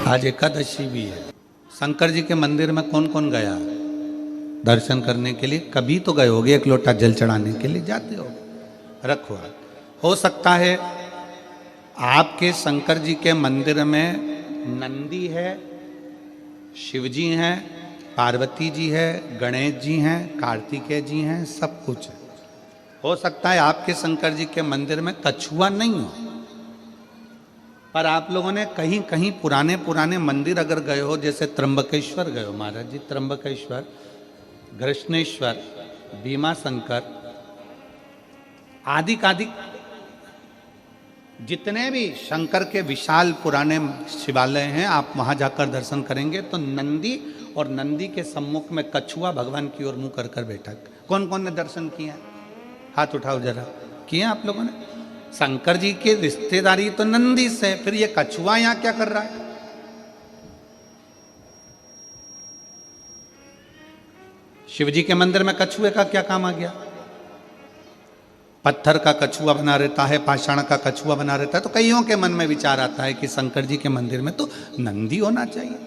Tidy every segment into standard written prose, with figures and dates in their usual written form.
आज एकादशी भी है। शंकर जी के मंदिर में कौन कौन गया दर्शन करने के लिए? कभी तो गए होगे, एक लोटा जल चढ़ाने के लिए जाते हो। रखो, हो सकता है आपके शंकर जी के मंदिर में नंदी है, शिव जी हैं, पार्वती जी है, गणेश जी हैं, कार्तिकेय जी हैं, सब कुछ है। हो सकता है आपके शंकर जी के मंदिर में कछुआ नहीं हो, पर आप लोगों ने कहीं कहीं पुराने पुराने मंदिर अगर गए हो, जैसे त्र्यंबकेश्वर गए हो महाराज जी, त्र्यंबकेश्वर, घृष्णेश्वर, भीमा शंकर आदि आदि जितने भी शंकर के विशाल पुराने शिवालय हैं, आप वहां जाकर दर्शन करेंगे तो नंदी और नंदी के सम्मुख में कछुआ भगवान की ओर मुंह कर कर बैठा। कौन कौन ने दर्शन किए? हाथ उठाओ जरा। किए आप लोगों ने? शंकर जी की रिश्तेदारी तो नंदी से, फिर ये कछुआ यहां क्या कर रहा है? शिव जी के मंदिर में कछुए का क्या काम आ गया? पत्थर का कछुआ बना रहता है, पाषाण का कछुआ बना रहता है, तो कईयों के मन में विचार आता है कि शंकर जी के मंदिर में तो नंदी होना चाहिए।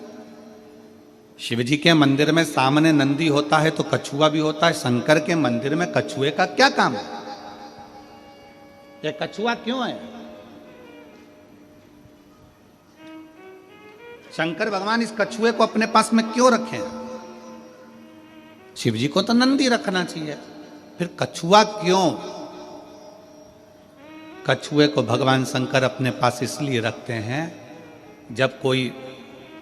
शिव जी के मंदिर में सामने नंदी होता है तो कछुआ भी होता है, शंकर के मंदिर में कछुए का क्या काम है? ये कछुआ क्यों है? शंकर भगवान इस कछुए को अपने पास में क्यों रखे? शिव जी को तो नंदी रखना चाहिए, फिर कछुआ क्यों? कछुए को भगवान शंकर अपने पास इसलिए रखते हैं, जब कोई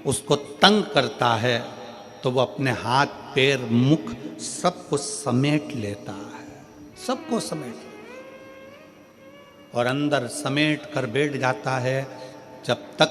उसको तंग करता है तो वो अपने हाथ पैर मुख सबको समेट लेता है, सबको समेट और अंदर समेट कर बैठ जाता है। जब तक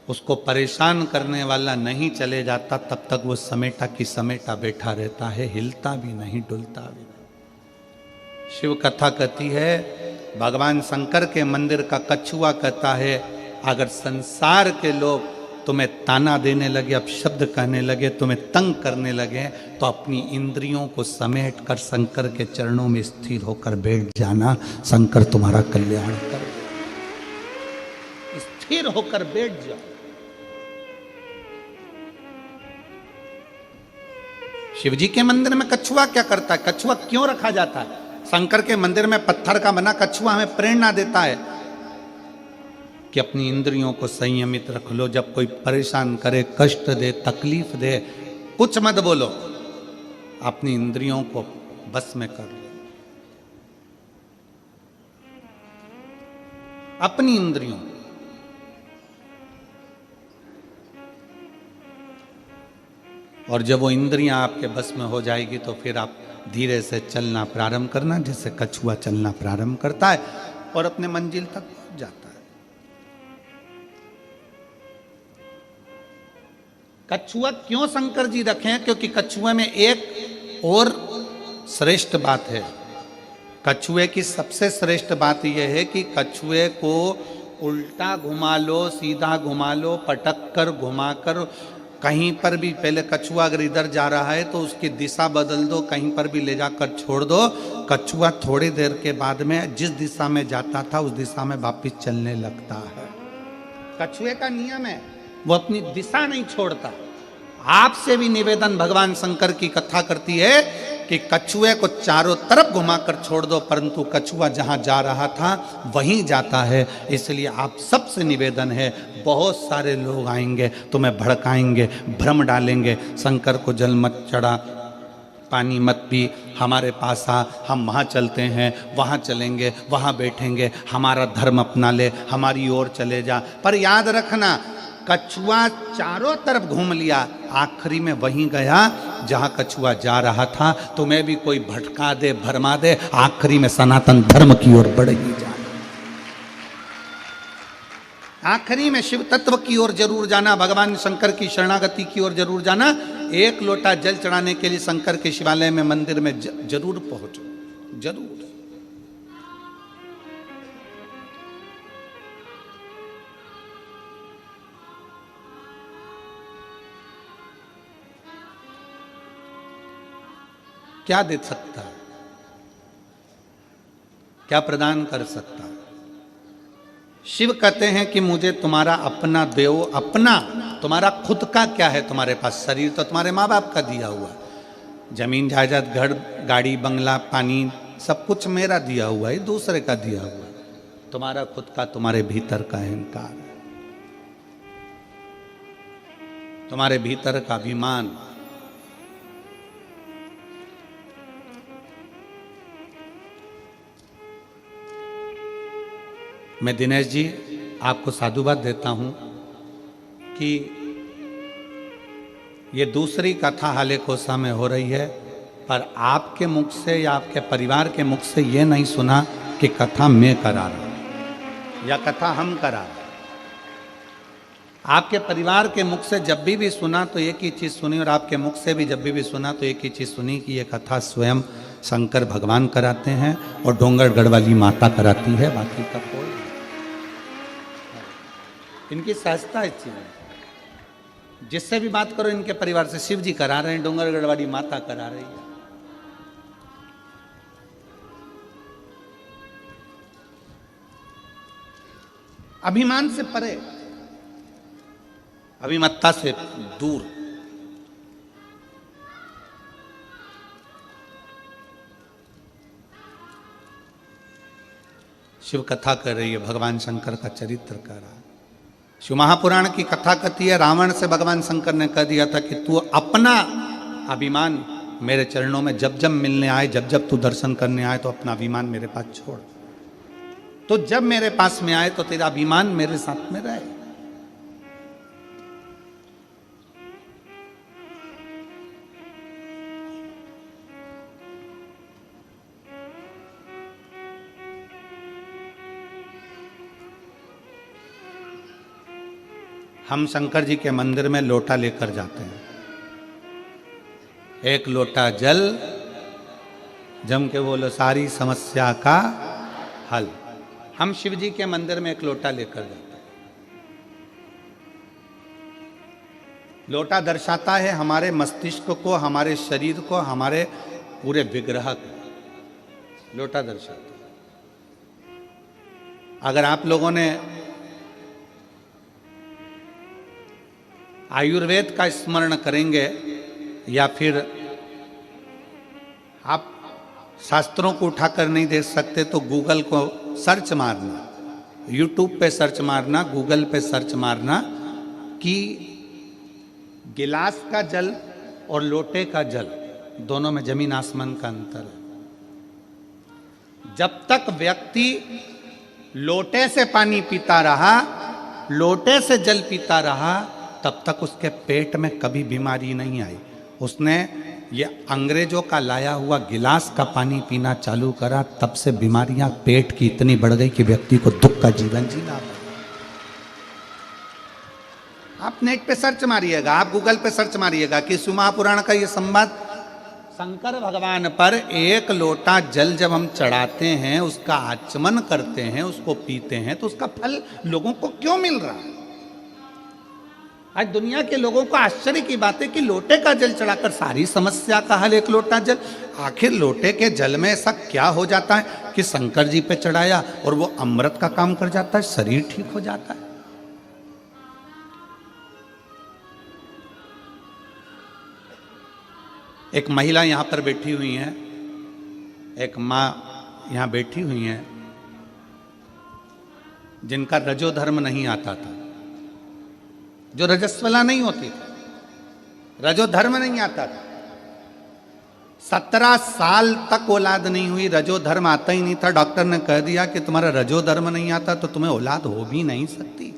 उसको परेशान करने वाला नहीं चले जाता तब तक वो समेटा की समेटा बैठा रहता है, हिलता भी नहीं, डुलता भी नहीं। शिव कथा कहती है, भगवान शंकर के मंदिर का कछुआ कहता है, अगर संसार के लोग तुम्हें ताना देने लगे, अब शब्द कहने लगे, तुम्हें तंग करने लगे, तो अपनी इंद्रियों को समेट कर शंकर के चरणों में स्थिर होकर बैठ जाना, शंकर तुम्हारा कल्याण कर। स्थिर होकर बैठ जाओ। शिव जी के मंदिर में कछुआ क्या करता है? कछुआ क्यों रखा जाता है? शंकर के मंदिर में पत्थर का बना कछुआ हमें प्रेरणा देता है कि अपनी इंद्रियों को संयमित रख लो। जब कोई परेशान करे, कष्ट दे, तकलीफ दे, कुछ मत बोलो, अपनी इंद्रियों को बस में कर लो। अपनी इंद्रियों, और जब वो इंद्रियां आपके बस में हो जाएगी तो फिर आप धीरे से चलना प्रारंभ करना, जैसे कछुआ चलना प्रारंभ करता है और अपने मंजिल तक पहुंच जाता है। कछुआ क्यों शंकर जी रखे हैं? क्योंकि कछुए में एक और श्रेष्ठ बात है। कछुए की सबसे श्रेष्ठ बात यह है कि कछुए को उल्टा घुमा लो, सीधा घुमा लो, पटक कर, घुमा कर, कहीं पर भी, पहले कछुआ अगर इधर जा रहा है तो उसकी दिशा बदल दो, कहीं पर भी ले जाकर छोड़ दो, कछुआ थोड़ी देर के बाद में जिस दिशा में जाता था उस दिशा में वापिस चलने लगता है। कछुए का नियम है, वो अपनी दिशा नहीं छोड़ता। आपसे भी निवेदन भगवान शंकर की कथा करती है कि कछुए को चारों तरफ घुमाकर छोड़ दो, परंतु कछुआ जहां जा रहा था वहीं जाता है। इसलिए आप सबसे निवेदन है, बहुत सारे लोग आएंगे, तुम्हें भड़काएंगे, भ्रम डालेंगे, शंकर को जल मत चढ़ा, पानी मत पी, हमारे पास आ, हम वहाँ चलते हैं, वहाँ चलेंगे, वहाँ बैठेंगे, हमारा धर्म अपना ले, हमारी ओर चले जा। पर याद रखना, कछुआ चारों तरफ घूम लिया, आखिरी में वहीं गया जहां कछुआ जा रहा था। तुम्हें भी कोई भटका दे, भरमा दे, आखिरी में सनातन धर्म की ओर बढ़ ही जाना। आखिरी में शिव तत्व की ओर जरूर जाना, भगवान शंकर की शरणागति की ओर जरूर जाना। एक लोटा जल चढ़ाने के लिए शंकर के शिवालय में, मंदिर में जरूर पहुंचो, जरूर। क्या दे सकता है? क्या प्रदान कर सकता है? शिव कहते हैं कि मुझे तुम्हारा अपना दो। अपना तुम्हारा खुद का क्या है तुम्हारे पास? शरीर तो तुम्हारे माँ बाप का दिया हुआ, जमीन जायदाद घर गाड़ी बंगला पानी सब कुछ मेरा दिया हुआ है, दूसरे का दिया हुआ है। तुम्हारा खुद का तुम्हारे भीतर का अहंकार, तुम्हारे भीतर का अभिमान। मैं दिनेश जी आपको साधुवाद देता हूं कि ये दूसरी कथा हाले कोसा में हो रही है, पर आपके मुख से या आपके परिवार के मुख से ये नहीं सुना कि कथा मैं करा रहा हूं या कथा हम करा रहे। आपके परिवार के मुख से जब भी सुना तो एक ही चीज़ सुनी, और आपके मुख से भी जब भी सुना तो एक ही चीज़ सुनी कि ये कथा स्वयं शंकर भगवान कराते हैं और डोंगरगढ़ वाली माता कराती है, बाकी का कोई। इनकी सहजता इस चीज में, जिससे भी बात करो इनके परिवार से, शिव जी करा रहे हैं, डोंगरगढ़ वाली माता करा रही है। अभिमान से परे, अभिमत्ता से दूर। शिव कथा कर रही है, भगवान शंकर का चरित्र कर रहा है। शिव महापुराण की कथा कहती है, रावण से भगवान शंकर ने कह दिया था कि तू अपना अभिमान मेरे चरणों में जब जब मिलने आए, जब जब तू दर्शन करने आए तो अपना अभिमान मेरे पास छोड़। तो जब मेरे पास में आए तो तेरा अभिमान मेरे साथ में रहे। हम शंकर जी के मंदिर में लोटा लेकर जाते हैं, एक लोटा जल, जम के बोलो सारी समस्या का हल। हम शिव जी के मंदिर में एक लोटा लेकर जाते हैं। लोटा दर्शाता है हमारे मस्तिष्क को, हमारे शरीर को, हमारे पूरे विग्रह को लोटा दर्शाता है। अगर आप लोगों ने आयुर्वेद का स्मरण करेंगे या फिर आप शास्त्रों को उठाकर नहीं देख सकते तो गूगल को सर्च मारना, यूट्यूब पे सर्च मारना, गूगल पे सर्च मारना कि गिलास का जल और लोटे का जल दोनों में जमीन आसमान का अंतर है। जब तक व्यक्ति लोटे से पानी पीता रहा, लोटे से जल पीता रहा, तब तक उसके पेट में कभी बीमारी नहीं आई। उसने ये अंग्रेजों का लाया हुआ गिलास का पानी पीना चालू करा, तब से बीमारियां पेट की इतनी बढ़ गई कि व्यक्ति को दुख का जीवन जीना पड़ा। आप नेट पे सर्च मारिएगा, आप गूगल पे सर्च मारिएगा कि शिव महापुराण का ये संवाद, शंकर भगवान पर एक लोटा जल जब हम चढ़ाते हैं, उसका आचमन करते हैं, उसको पीते हैं, तो उसका फल लोगों को क्यों मिल रहा है? आज दुनिया के लोगों को आश्चर्य की बात है कि लोटे का जल चढ़ाकर सारी समस्या का हल, एक लोटा जल। आखिर लोटे के जल में ऐसा क्या हो जाता है कि शंकर जी पे चढ़ाया और वो अमृत का काम कर जाता है, शरीर ठीक हो जाता है। एक महिला यहां पर बैठी हुई है, एक मां यहां बैठी हुई है जिनका रजो धर्म नहीं आता था, जो रजस्वला नहीं होती थी, रजो धर्म नहीं आता था। 17 साल तक औलाद नहीं हुई, रजो धर्म आता ही नहीं था। डॉक्टर ने कह दिया कि तुम्हारा रजो धर्म नहीं आता तो तुम्हें औलाद हो भी नहीं सकती।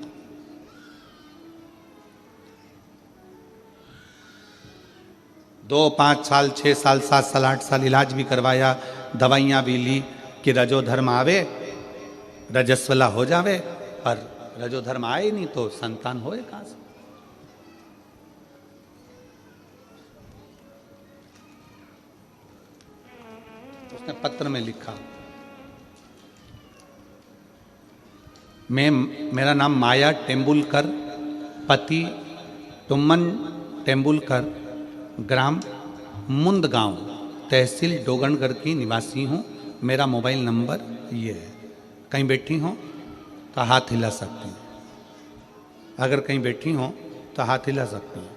दो 5 साल 6 साल 7 साल 8 साल इलाज भी करवाया, दवाइयां भी ली कि रजो धर्म आवे, रजस्वला हो जावे, पर रजो धर्म आए नहीं तो संतान होए कहां से? उसने पत्र में लिखा, मेरा नाम माया टेम्बुलकर, पति टुम्मन टेम्बुलकर, ग्राम मुंदगांव, तहसील डोंगरगढ़ की निवासी हूँ। मेरा मोबाइल नंबर ये है। कहीं बैठी हो तो हाथ हिला सकती हैं। अगर कहीं बैठी हो तो हाथ हिला सकती हैं।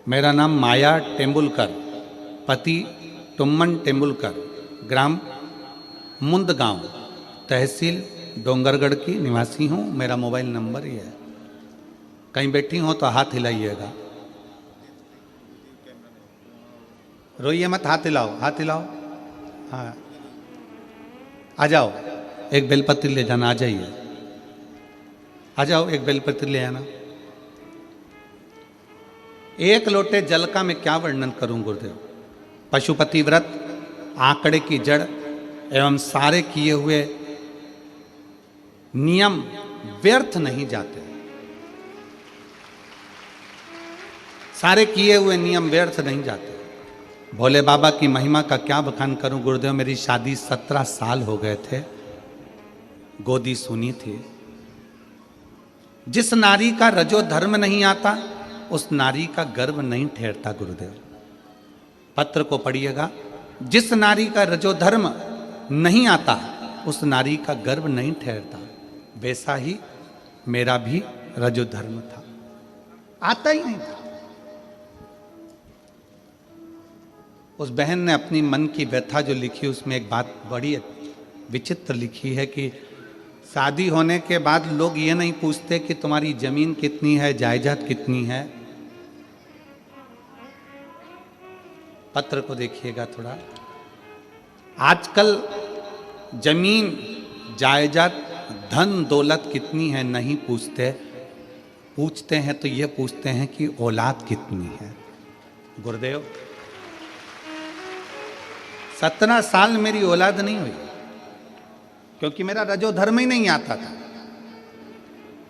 मेरा नाम माया टेम्बुलकर, पति टुम्मन टेम्बुलकर, ग्राम मुंदगांव, तहसील डोंगरगढ़ की निवासी हूँ। मेरा मोबाइल नंबर ही है। कहीं बैठी हो तो हाथ हिलाइएगा। रोइए मत, हाथ हिलाओ, हाथ हिलाओ। हाँ, आ जाओ, एक बेलपत्र ले जाना। आ जाइए, आ जाओ, एक बेलपत्र ले आना। एक लोटे जल का मैं क्या वर्णन करूं गुरुदेव। पशुपति व्रत, आंकड़े की जड़ एवं सारे किए हुए नियम व्यर्थ नहीं जाते। सारे किए हुए नियम व्यर्थ नहीं जाते। भोले बाबा की महिमा का क्या बखान करूं गुरुदेव। मेरी शादी 17 साल हो गए थे, गोदी सुनी थी। जिस नारी का रजो धर्म नहीं आता उस नारी का गर्भ नहीं ठहरता गुरुदेव। पत्र को पढ़िएगा। जिस नारी का रजो धर्म नहीं आता उस नारी का गर्भ नहीं ठहरता। वैसा ही मेरा भी रजो धर्म था, आता ही नहीं था। उस बहन ने अपनी मन की व्यथा जो लिखी उसमें एक बात बड़ी विचित्र लिखी है कि शादी होने के बाद लोग ये नहीं पूछते कि तुम्हारी जमीन कितनी है, जायदाद कितनी है। पत्र को देखिएगा थोड़ा। आजकल जमीन, जायदाद, धन दौलत कितनी है नहीं पूछते। पूछते हैं तो ये पूछते हैं कि औलाद कितनी है। गुरुदेव 17 साल मेरी औलाद नहीं हुई क्योंकि मेरा रजो धर्म ही नहीं आता था,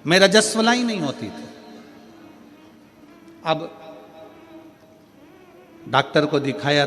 मैं रजस्वला ही नहीं होती थी। अब डॉक्टर को दिखाया,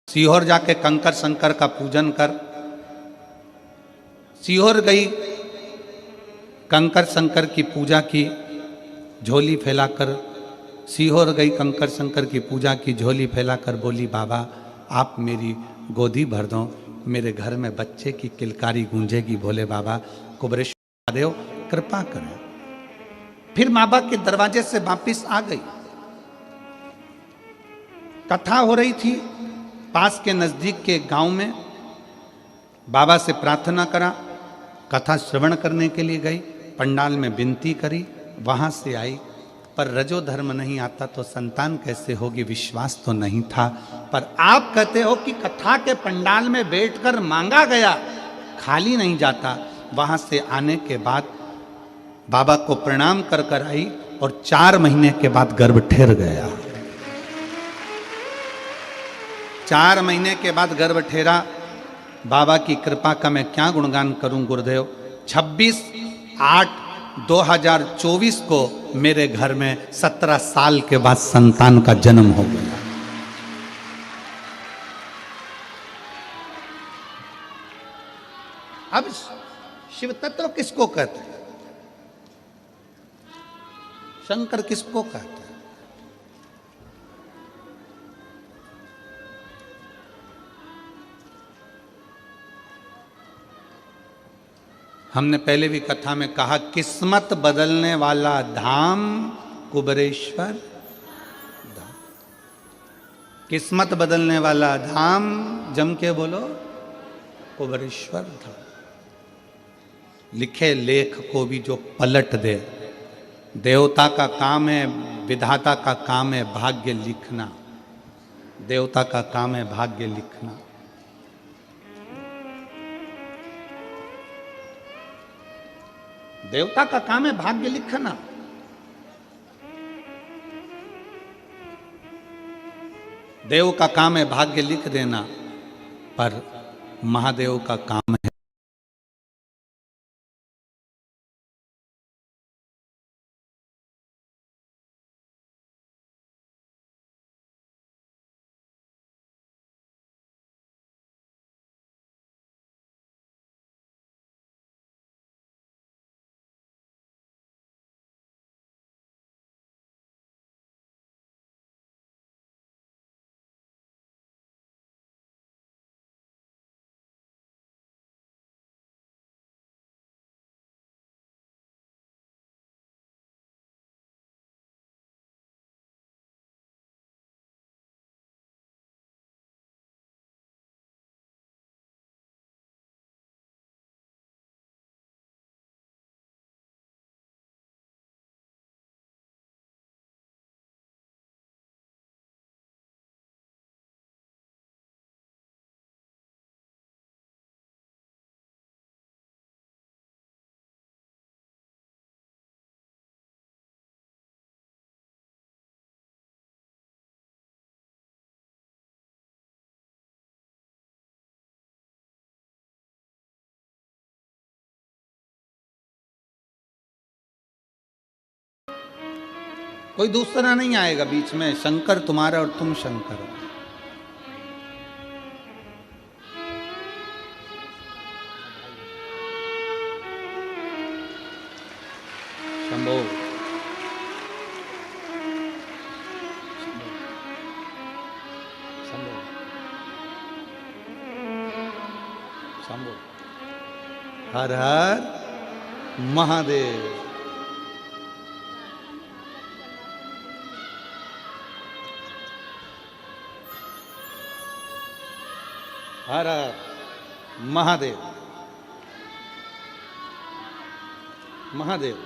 सीहोर जाके कंकर शंकर का पूजन कर। सीहोर गई, कंकर शंकर की पूजा की, झोली फैलाकर। सीहोर गई, कंकर शंकर की पूजा की, झोली फैलाकर बोली बाबा आप मेरी गोदी भर दो, मेरे घर में बच्चे की किलकारी गूंजेगी। भोले बाबा कुबरेश्वर महादेव कृपा करें। फिर माँ बाप के दरवाजे से वापिस आ गई। कथा हो रही थी पास के नजदीक के गांव में। बाबा से प्रार्थना करा, कथा श्रवण करने के लिए गई, पंडाल में विनती करी, वहां से आई। पर रजो धर्म नहीं आता तो संतान कैसे होगी, विश्वास तो नहीं था। पर आप कहते हो कि कथा के पंडाल में बैठकर मांगा गया, खाली नहीं जाता। वहां से आने के बाद बाबा को प्रणाम कर कर आई और 4 महीने के बाद गर्भ ठहर गया। 4 महीने के बाद गर्भ ठहरा। बाबा की कृपा का मैं क्या गुणगान करूं गुरुदेव। 26/8/2024 को मेरे घर में 17 साल के बाद संतान का जन्म हो गया। अब शिव तत्व किसको कहते हैं, शंकर किसको कहते हैं। हमने पहले भी कथा में कहा किस्मत बदलने वाला धाम कुबरेश्वर धाम। किस्मत बदलने वाला धाम, जम के बोलो, कुबरेश्वर धाम। लिखे लेख को भी जो पलट दे। देवता का काम है, विधाता का काम है भाग्य लिखना। देवता का काम है भाग्य लिखना। देवता का काम है भाग्य लिखना। देव का काम है भाग्य लिख देना, पर महादेव का काम है कोई दूसरा नहीं आएगा बीच में, शंकर तुम्हारा और तुम शंकर हो। शंभो शंभो शंभो। हर हर महादेव। हर हर महादेव। महादेव।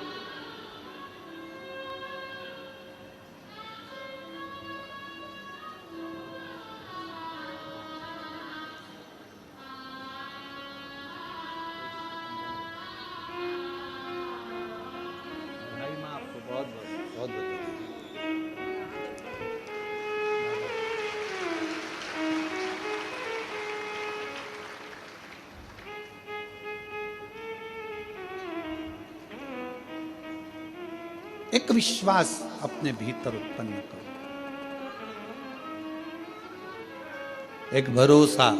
भाई मैं आपको बहुत बहुत बहुत बधाई। एक विश्वास अपने भीतर उत्पन्न करो, एक भरोसा।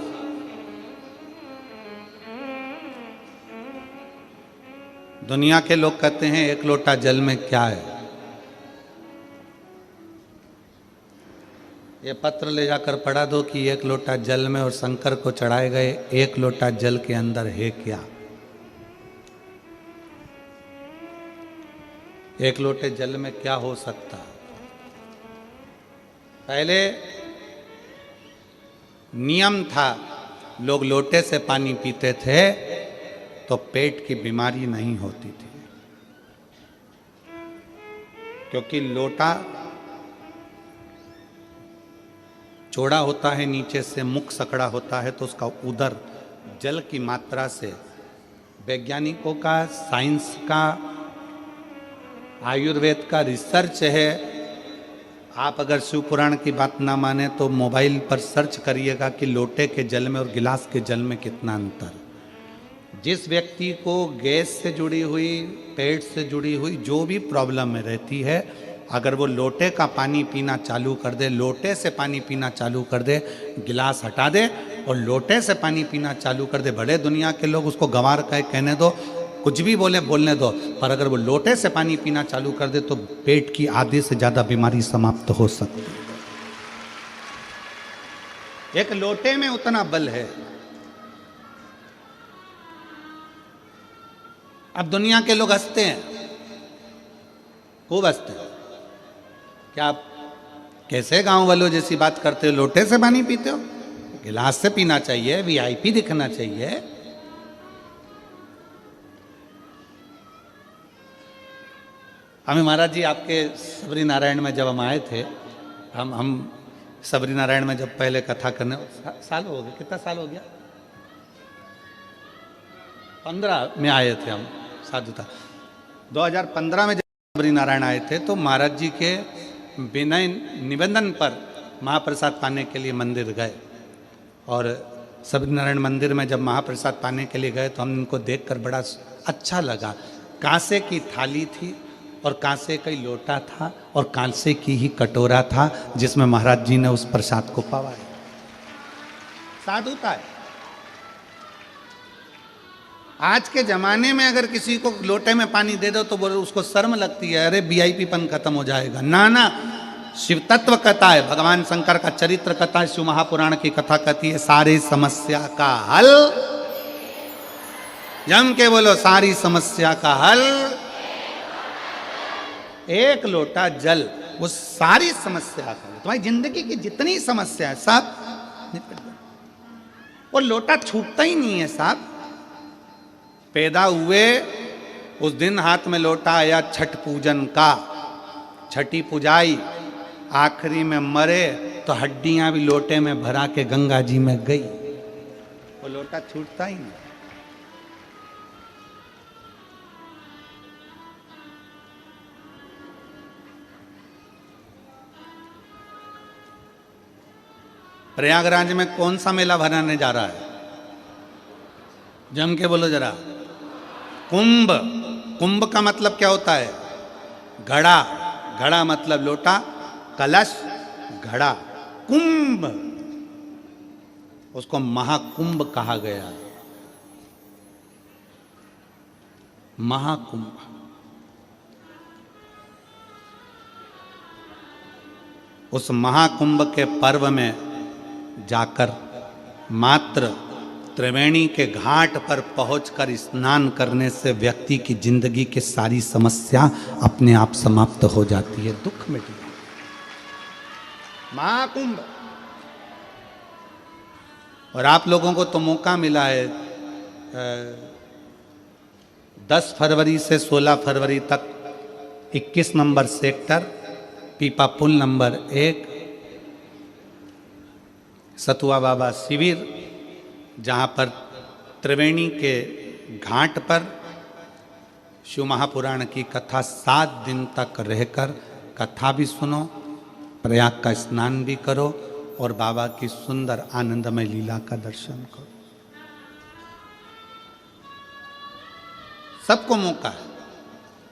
दुनिया के लोग कहते हैं एक लोटा जल में क्या है। ये पत्र ले जाकर पढ़ा दो कि एक लोटा जल में और शंकर को चढ़ाए गए एक लोटा जल के अंदर है क्या। एक लोटे जल में क्या हो सकता। पहले नियम था, लोग लोटे से पानी पीते थे तो पेट की बीमारी नहीं होती थी, क्योंकि लोटा चौड़ा होता है, नीचे से मुख सकड़ा होता है, तो उसका उदर जल की मात्रा से, वैज्ञानिकों का, साइंस का, आयुर्वेद का रिसर्च है। आप अगर शिव पुराण की बात ना माने तो मोबाइल पर सर्च करिएगा कि लोटे के जल में और गिलास के जल में कितना अंतर। जिस व्यक्ति को गैस से जुड़ी हुई, पेट से जुड़ी हुई जो भी प्रॉब्लम में रहती है, अगर वो लोटे का पानी पीना चालू कर दे, लोटे से पानी पीना चालू कर दे, गिलास हटा दे और लोटे से पानी पीना चालू कर दे, भले दुनिया के लोग उसको गंवार कहे, कहने दो, कुछ भी बोले बोलने दो, पर अगर वो लोटे से पानी पीना चालू कर दे तो पेट की आधे से ज्यादा बीमारी समाप्त हो सकती है। एक लोटे में उतना बल है। अब दुनिया के लोग हंसते हैं, खूब हंसते हैं। क्या आप कैसे गांव वालों जैसी बात करते हो, लोटे से पानी पीते हो? गिलास से पीना चाहिए, वीआईपी दिखना चाहिए। हमें महाराज जी आपके सबरी नारायण में जब हम आए थे, हम सबरी नारायण में जब पहले कथा करने, साल हो गया, कितना साल हो गया, 15 में आए थे हम साधुता। 2015 में जब सबरी नारायण आए थे तो महाराज जी के विनय निवेदन पर महाप्रसाद पाने के लिए मंदिर गए, और सबरी नारायण मंदिर में जब महाप्रसाद पाने के लिए गए तो हम इनको देखकर बड़ा अच्छा लगा। कांसे की थाली थी और कांसे का ही लोटा था और कांसे की ही कटोरा था जिसमें महाराज जी ने उस प्रसाद को पवाया। साधुता है। आज के जमाने में अगर किसी को लोटे में पानी दे दो तो बोले उसको शर्म लगती है, अरे वीआईपीपन खत्म हो जाएगा। ना ना, शिव तत्व कथा है, भगवान शंकर का चरित्र कथा है, शिव महापुराण की कथा कहती है सारी समस्या का हल। जम के बोलो, सारी समस्या का हल एक लोटा जल। वो सारी समस्या का, तुम्हारी जिंदगी की जितनी समस्या है सब निपट गई। वो लोटा छूटता ही नहीं है साहब। पैदा हुए उस दिन हाथ में लोटा आया छठ पूजन का, छठी पुजाई, आखिरी में मरे तो हड्डियां भी लोटे में भरा के गंगा जी में गई। वो लोटा छूटता ही नहीं। प्रयागराज में कौन सा मेला भराने जा रहा है? जम के बोलो जरा। कुंभ। कुंभ का मतलब क्या होता है? घड़ा, घड़ा मतलब लोटा, कलश घड़ा, कुंभ उसको महाकुंभ कहा गया। महाकुंभ उस महाकुंभ के पर्व में जाकर मात्र त्रिवेणी के घाट पर पहुंचकर स्नान करने से व्यक्ति की जिंदगी की सारी समस्या अपने आप समाप्त हो जाती है, दुख मिट जाता है। महाकुंभ। और आप लोगों को तो मौका मिला है 10 फरवरी से 16 फरवरी तक 21 नंबर सेक्टर, पीपा पुल नंबर 1, सतुआ बाबा शिविर, जहाँ पर त्रिवेणी के घाट पर शिव महापुराण की कथा 7 दिन तक रहकर कथा भी सुनो, प्रयाग का स्नान भी करो और बाबा की सुंदर आनंदमय लीला का दर्शन करो। सबको मौका है।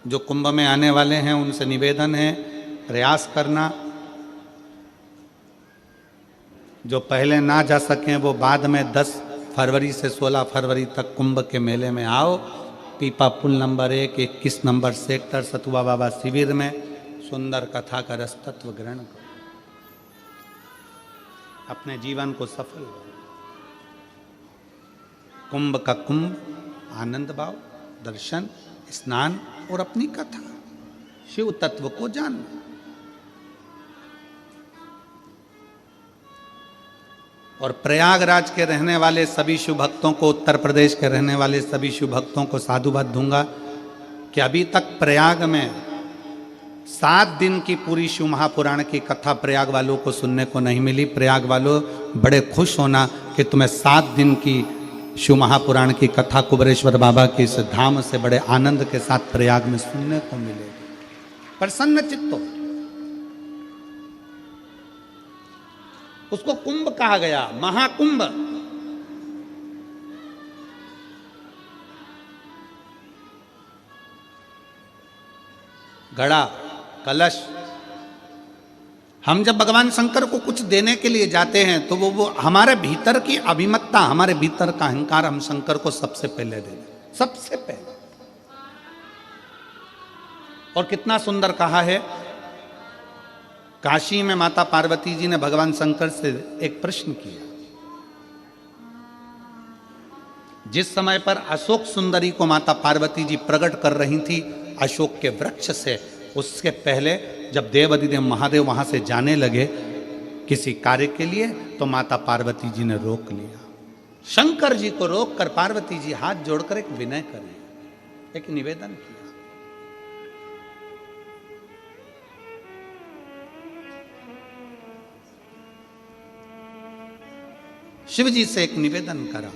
जो कुंभ में आने वाले हैं उनसे निवेदन है प्रयास करना। जो पहले ना जा सकें वो बाद में 10 फरवरी से 16 फरवरी तक कुंभ के मेले में आओ। पीपा पुल नंबर 1, 21 नंबर सेक्टर, सतुआ बाबा शिविर में सुंदर कथा का रस तत्व ग्रहण करो, अपने जीवन को सफल करो। कुंभ का कुंभ, आनंद भाव, दर्शन, स्नान और अपनी कथा, शिव तत्व को जानना। और प्रयागराज के रहने वाले सभी शिव भक्तों को, उत्तर प्रदेश के रहने वाले सभी शिव भक्तों को साधुवाद दूंगा कि अभी तक प्रयाग में 7 दिन की पूरी शिव महापुराण की कथा प्रयाग वालों को सुनने को नहीं मिली। प्रयाग वालों बड़े खुश होना कि तुम्हें 7 दिन की शिव महापुराण की कथा कुबेरेश्वर बाबा के इस धाम से बड़े आनंद के साथ प्रयाग में सुनने को मिलेगी। प्रसन्न चित्तो। उसको कुंभ कहा गया, महाकुंभ। घड़ा, कलश। हम जब भगवान शंकर को कुछ देने के लिए जाते हैं तो वो हमारे भीतर की अभिमत्ता, हमारे भीतर का अहंकार हम शंकर को सबसे पहले दे दें, सबसे पहले। और कितना सुंदर कहा है, काशी में माता पार्वती जी ने भगवान शंकर से एक प्रश्न किया। जिस समय पर अशोक सुंदरी को माता पार्वती जी प्रकट कर रही थी अशोक के वृक्ष से, उसके पहले जब देवाधिदेव महादेव वहां से जाने लगे किसी कार्य के लिए तो माता पार्वती जी ने रोक लिया। शंकर जी को रोककर पार्वती जी हाथ जोड़कर एक विनय करें, एक निवेदन किया। शिव जी से एक निवेदन करा,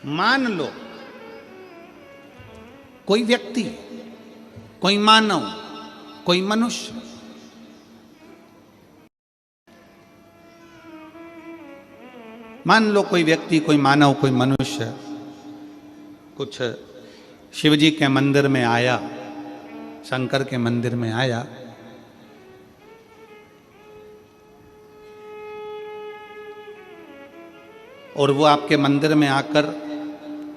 मान लो कोई व्यक्ति, कोई मानव, कोई मनुष्य मान लो कोई व्यक्ति, कोई मानव, कोई मनुष्य कुछ शिव जी के मंदिर में आया, शंकर के मंदिर में आया, और वो आपके मंदिर में आकर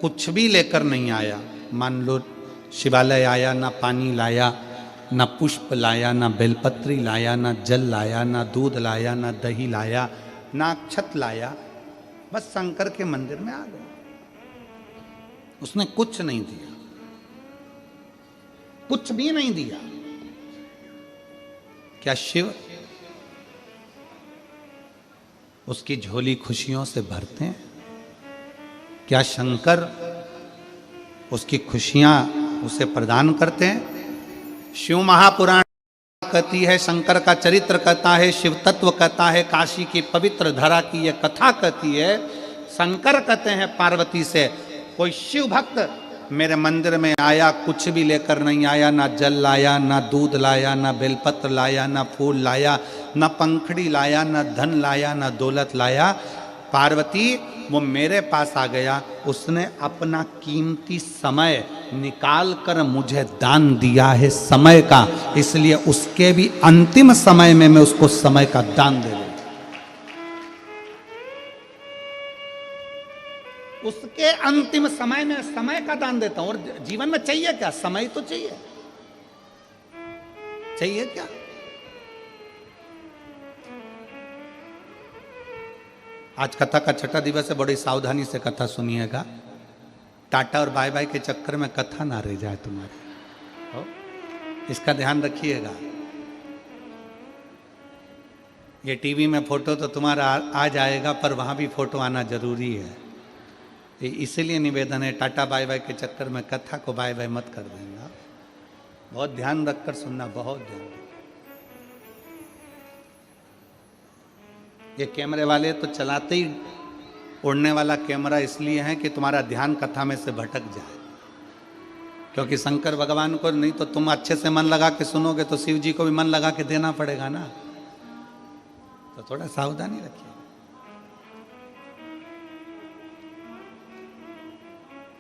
कुछ भी लेकर नहीं आया। मान लो शिवालय आया, ना पानी लाया, ना पुष्प लाया, ना बेलपत्री लाया, ना जल लाया, ना दूध लाया, ना दही लाया, ना अक्षत लाया, बस शंकर के मंदिर में आ गया। उसने कुछ नहीं दिया, कुछ भी नहीं दिया। क्या शिव उसकी झोली खुशियों से भरते हैं? क्या शंकर उसकी खुशियां उसे प्रदान करते हैं? शिव महापुराण कहती है, शंकर का चरित्र कहता है, शिव तत्व कहता है, काशी की पवित्र धरा की यह कथा कहती है। शंकर कहते हैं पार्वती से, कोई शिव भक्त मेरे मंदिर में आया, कुछ भी लेकर नहीं आया, ना जल लाया, ना दूध लाया, ना बेलपत्र लाया, ना फूल लाया, ना पंखड़ी लाया, ना धन लाया, ना दौलत लाया। पार्वती वो मेरे पास आ गया, उसने अपना कीमती समय निकाल कर मुझे दान दिया है समय का, इसलिए उसके भी अंतिम समय में मैं उसको समय का दान दे दूं। उसके अंतिम समय में समय का दान देता हूं। और जीवन में चाहिए क्या? समय तो चाहिए। चाहिए क्या? आज कथा का छठा दिवस है, बड़ी सावधानी से कथा सुनिएगा। टाटा और बाय बाय के चक्कर में कथा ना रह जाए तुम्हारी, इसका ध्यान रखिएगा। ये टीवी में फोटो तो तुम्हारा आ जाएगा, पर वहां भी फोटो आना जरूरी है। इसीलिए निवेदन है, टाटा बाय बाय के चक्कर में कथा को बाय बाय मत कर देना। बहुत ध्यान रखकर सुनना, बहुत ध्यान रखकर। ये कैमरे वाले तो चलाते ही उड़ने वाला कैमरा इसलिए है कि तुम्हारा ध्यान कथा में से भटक जाए, क्योंकि शंकर भगवान को नहीं तो तुम अच्छे से मन लगा के सुनोगे तो शिव जी को भी मन लगा के देना पड़ेगा ना, तो थोड़ा सावधानी रखिए।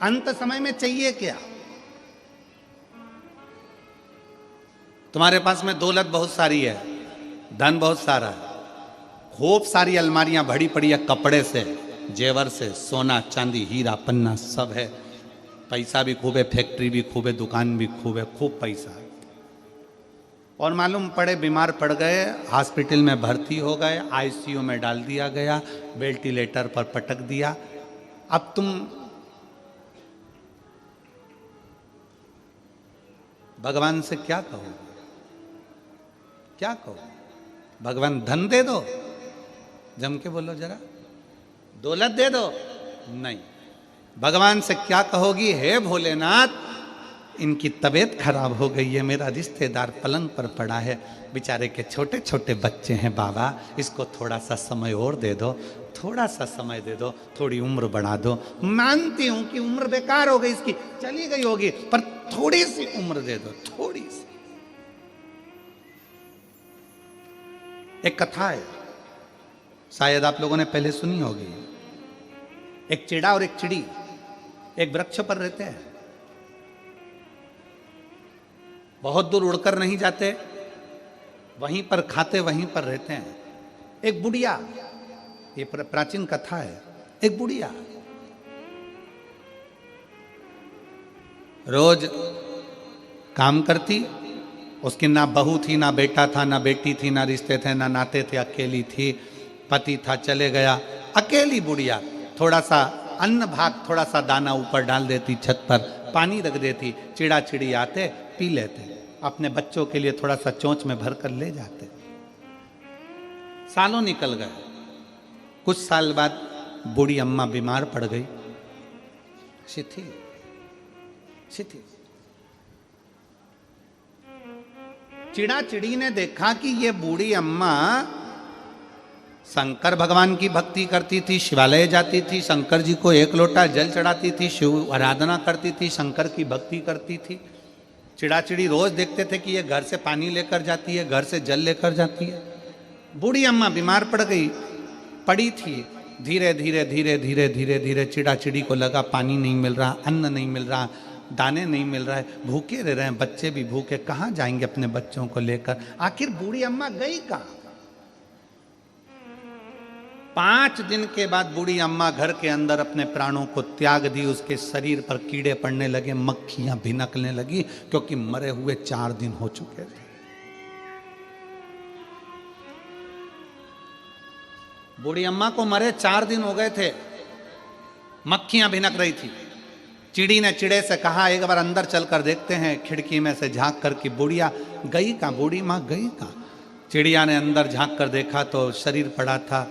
अंत समय में चाहिए क्या? तुम्हारे पास में दौलत बहुत सारी है, धन बहुत सारा है, खूब सारी अलमारियां भरी पड़ी है कपड़े से, जेवर से, सोना चांदी हीरा पन्ना सब है, पैसा भी खूब है, फैक्ट्री भी खूब है, दुकान भी खूब है, खूब पैसा है। और मालूम पड़े बीमार पड़ गए, हॉस्पिटल में भर्ती हो गए, आईसीयू में डाल दिया गया, वेंटिलेटर पर पटक दिया। अब तुम भगवान से क्या कहो? क्या कहो? भगवान धन दे दो, जम के बोलो जरा, दौलत दे दो? नहीं। भगवान से क्या कहोगी? हे भोलेनाथ, इनकी तबीयत खराब हो गई है, मेरा रिश्तेदार पलंग पर पड़ा है, बेचारे के छोटे छोटे बच्चे हैं बाबा, इसको थोड़ा सा समय और दे दो, थोड़ा सा समय दे दो, थोड़ी उम्र बढ़ा दो। मानती हूं कि उम्र बेकार हो गई इसकी, चली गई होगी, पर थोड़ी सी उम्र दे दो, थोड़ी सी। एक कथा है, शायद आप लोगों ने पहले सुनी होगी। एक चिड़ा और एक चिड़ी एक वृक्ष पर रहते हैं, बहुत दूर उड़कर नहीं जाते, वहीं पर खाते वहीं पर रहते हैं। एक बुढ़िया, ये प्राचीन कथा है, एक बुढ़िया रोज काम करती, उसकी ना बहू थी, ना बेटा था, ना बेटी थी, ना रिश्ते थे, ना नाते थे, अकेली थी, पति था चले गया, अकेली बुढ़िया। थोड़ा सा अन्न भाग, थोड़ा सा दाना ऊपर डाल देती, छत पर पानी रख देती, चिड़ा चिड़ी आते पी लेते, अपने बच्चों के लिए थोड़ा सा चोंच में भर कर ले जाते। सालों निकल गए, कुछ साल बाद बूढ़ी अम्मा बीमार पड़ गई, शिथिल शिथिल। चिड़ा चिड़ी ने देखा कि ये बूढ़ी अम्मा शंकर भगवान की भक्ति करती थी, शिवालय जाती थी, शंकर जी को एक लोटा जल चढ़ाती थी, शिव आराधना करती थी, शंकर की भक्ति करती थी। चिड़ा चिड़ी रोज देखते थे कि ये घर से पानी लेकर जाती है, घर से जल लेकर जाती है। बूढ़ी अम्मा बीमार पड़ गई, पड़ी थी, धीरे धीरे धीरे धीरे धीरे धीरे चिड़ा चिड़ी को लगा पानी नहीं मिल रहा, अन्न नहीं मिल रहा, दाने नहीं मिल रहा है, भूखे रह रहे हैं, बच्चे भी भूखे, कहाँ जाएंगे अपने बच्चों को लेकर। आखिर बूढ़ी अम्मा गई कहाँ? 5 दिन के बाद बूढ़ी अम्मा घर के अंदर अपने प्राणों को त्याग दी। उसके शरीर पर कीड़े पड़ने लगे, मक्खियां भिनकने लगी, क्योंकि मरे हुए 4 दिन हो चुके थे। बूढ़ी अम्मा को मरे 4 दिन हो गए थे, मक्खियां भिनक रही थी। चिड़ी ने चिड़े से कहा, एक बार अंदर चलकर देखते हैं, खिड़की में से झांक कर कि बुढ़िया गई कहाँ, बूढ़ी माँ गई कहाँ। चिड़िया ने अंदर झांक कर देखा तो शरीर पड़ा था।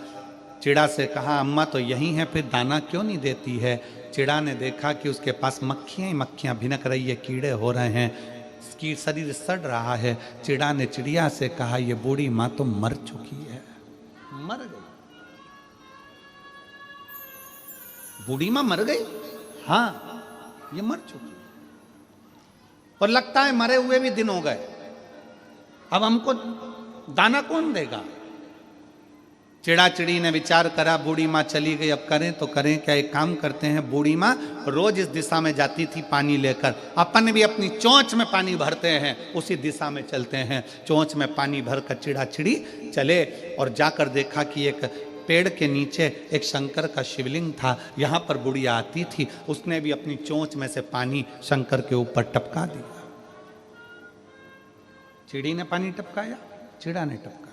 चिड़ा से कहा, अम्मा तो यही है, फिर दाना क्यों नहीं देती है? चिड़ा ने देखा कि उसके पास मक्खियां ही मक्खियां भिनक रही है, कीड़े हो रहे हैं, इसकी शरीर सड़ रहा है। चिड़ा ने चिड़िया से कहा, ये बूढ़ी माँ तो मर चुकी है, मर गई। बूढ़ी माँ मर गई? हाँ, ये मर चुकी, और लगता है मरे हुए भी दिन हो गए, अब हमको दाना कौन देगा? चिड़ी ने विचार करा, बूढ़ी माँ चली गई, अब करें तो करें क्या। एक काम करते हैं, बूढ़ी माँ रोज इस दिशा में जाती थी पानी लेकर, अपन भी अपनी चोंच में पानी भरते हैं, उसी दिशा में चलते हैं। चोंच में पानी भरकर चिड़ी चले और जाकर देखा कि एक पेड़ के नीचे एक शंकर का शिवलिंग था, यहाँ पर बुढ़िया आती थी। उसने भी अपनी चोंच में से पानी शंकर के ऊपर टपका दिया। चिड़ी ने पानी टपकाया, चिड़ा ने टपकाया।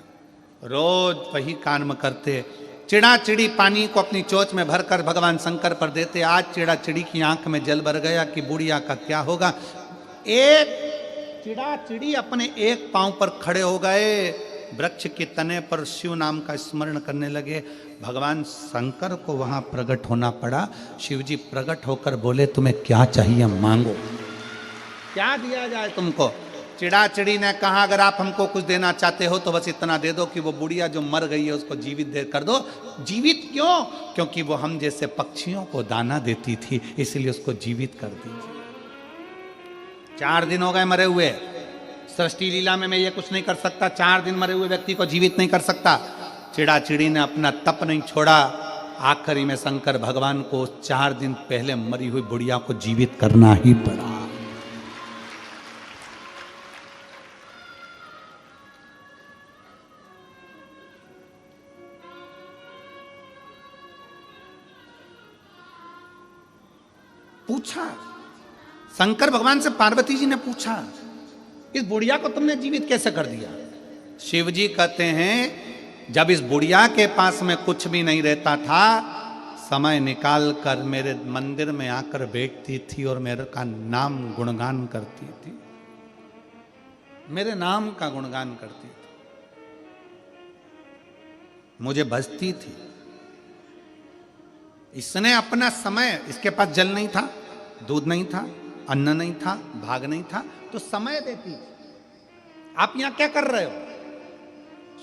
रोज वही काम करते, चिड़ी पानी को अपनी चोंच में भरकर भगवान शंकर पर देते। आज चिड़ी की आंख में जल भर गया कि बुढ़िया का क्या होगा। एक चिड़ी अपने एक पांव पर खड़े हो गए, वृक्ष के तने पर शिव नाम का स्मरण करने लगे। भगवान शंकर को वहां प्रकट होना पड़ा। शिव जी प्रकट होकर बोले, तुम्हें क्या चाहिए मांगो, क्या दिया जाए तुमको। चिड़ी ने कहा, अगर आप हमको कुछ देना चाहते हो तो बस इतना दे दो कि वो बुढ़िया जो मर गई है उसको जीवित दे कर दो। जीवित क्यों? क्योंकि वो हम जैसे पक्षियों को दाना देती थी, इसलिए उसको जीवित कर दीजिए। 4 दिन हो गए मरे हुए, सृष्टि लीला में मैं ये कुछ नहीं कर सकता, 4 दिन मरे हुए व्यक्ति को जीवित नहीं कर सकता। चिड़ी ने अपना तप नहीं छोड़ा। आखिरी में शंकर भगवान को 4 दिन पहले मरी हुई बुढ़िया को जीवित करना ही पड़ा। पूछा शंकर भगवान से, पार्वती जी ने पूछा, इस बुढ़िया को तुमने जीवित कैसे कर दिया? शिव जी कहते हैं, जब इस बुढ़िया के पास में कुछ भी नहीं रहता था, समय निकाल कर मेरे मंदिर में आकर बैठती थी और मेरे का नाम गुणगान करती थी, मेरे नाम का गुणगान करती थी, मुझे भजती थी। इसने अपना समय, इसके पास जल नहीं था, दूध नहीं था, अन्न नहीं था, भाग नहीं था, तो समय देती। आप यहां क्या कर रहे हो?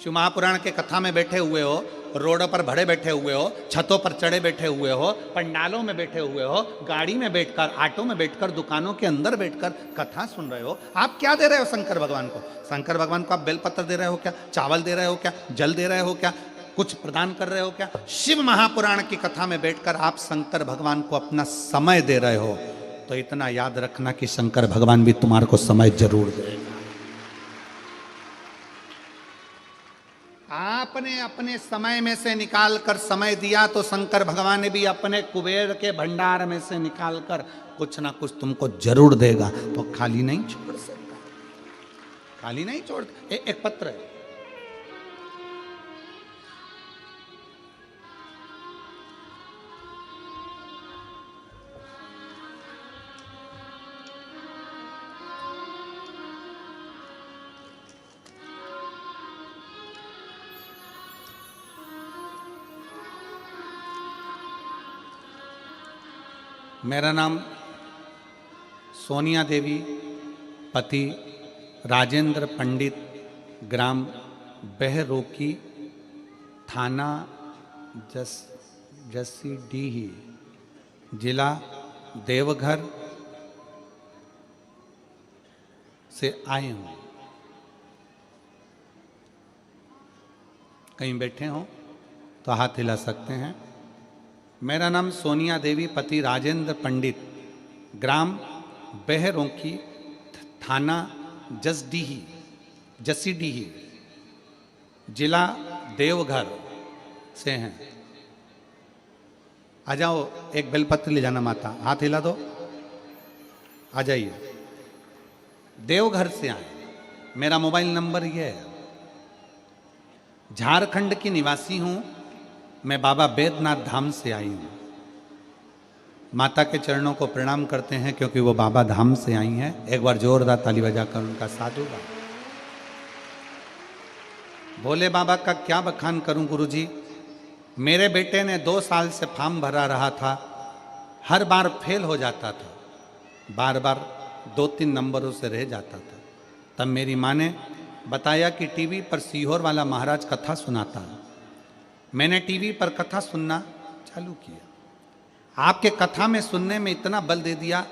शिव महापुराण के कथा में बैठे हुए हो, रोडों पर भड़े बैठे हुए हो, छतों पर चढ़े बैठे हुए हो, पंडालों में बैठे हुए हो, गाड़ी में बैठकर, ऑटो में बैठकर, दुकानों के अंदर बैठकर कथा सुन रहे हो। आप क्या दे रहे हो शंकर भगवान को? शंकर भगवान को आप बेलपत्र दे रहे हो क्या? चावल दे रहे हो क्या? जल दे रहे हो क्या? कुछ प्रदान कर रहे हो क्या? शिव महापुराण की कथा में बैठकर आप शंकर भगवान को अपना समय दे रहे हो, तो इतना याद रखना कि शंकर भगवान भी तुम्हारे को समय जरूर देगा। आपने अपने समय में से निकाल कर समय दिया, तो शंकर भगवान ने भी अपने कुबेर के भंडार में से निकाल कर कुछ ना कुछ तुमको जरूर देगा। तो खाली नहीं छोड़ सकता, खाली नहीं छोड़। एक पत्र है, मेरा नाम सोनिया देवी, पति राजेंद्र पंडित, ग्राम बहरोकी, थाना जसीडीही, जिला देवघर से आए हूँ। कहीं बैठे हो तो हाथ हिला सकते हैं। मेरा नाम सोनिया देवी, पति राजेंद्र पंडित, ग्राम बहरोकी, थाना जसीडीही, जिला देवघर से हैं। आ जाओ, एक बेलपत्र ले जाना माता, हाथ हिला दो, आ जाइए। देवघर से आए। मेरा मोबाइल नंबर ये है। झारखंड की निवासी हूं मैं, बाबा बैद्यनाथ धाम से आई हूं। माता के चरणों को प्रणाम करते हैं क्योंकि वो बाबा धाम से आई हैं। एक बार जोरदार ताली बजाकर उनका साधु होगा। भोले बाबा का क्या बखान करूं गुरुजी। मेरे बेटे ने 2 साल से फॉर्म भरा रहा था, हर बार फेल हो जाता था, बार बार 2-3 नंबरों से रह जाता था। तब मेरी माँ ने बताया कि टीवी पर सीहोर वाला महाराज कथा सुनाता है। मैंने टीवी पर कथा सुनना चालू किया। आपके कथा में सुनने में इतना बल दे दिया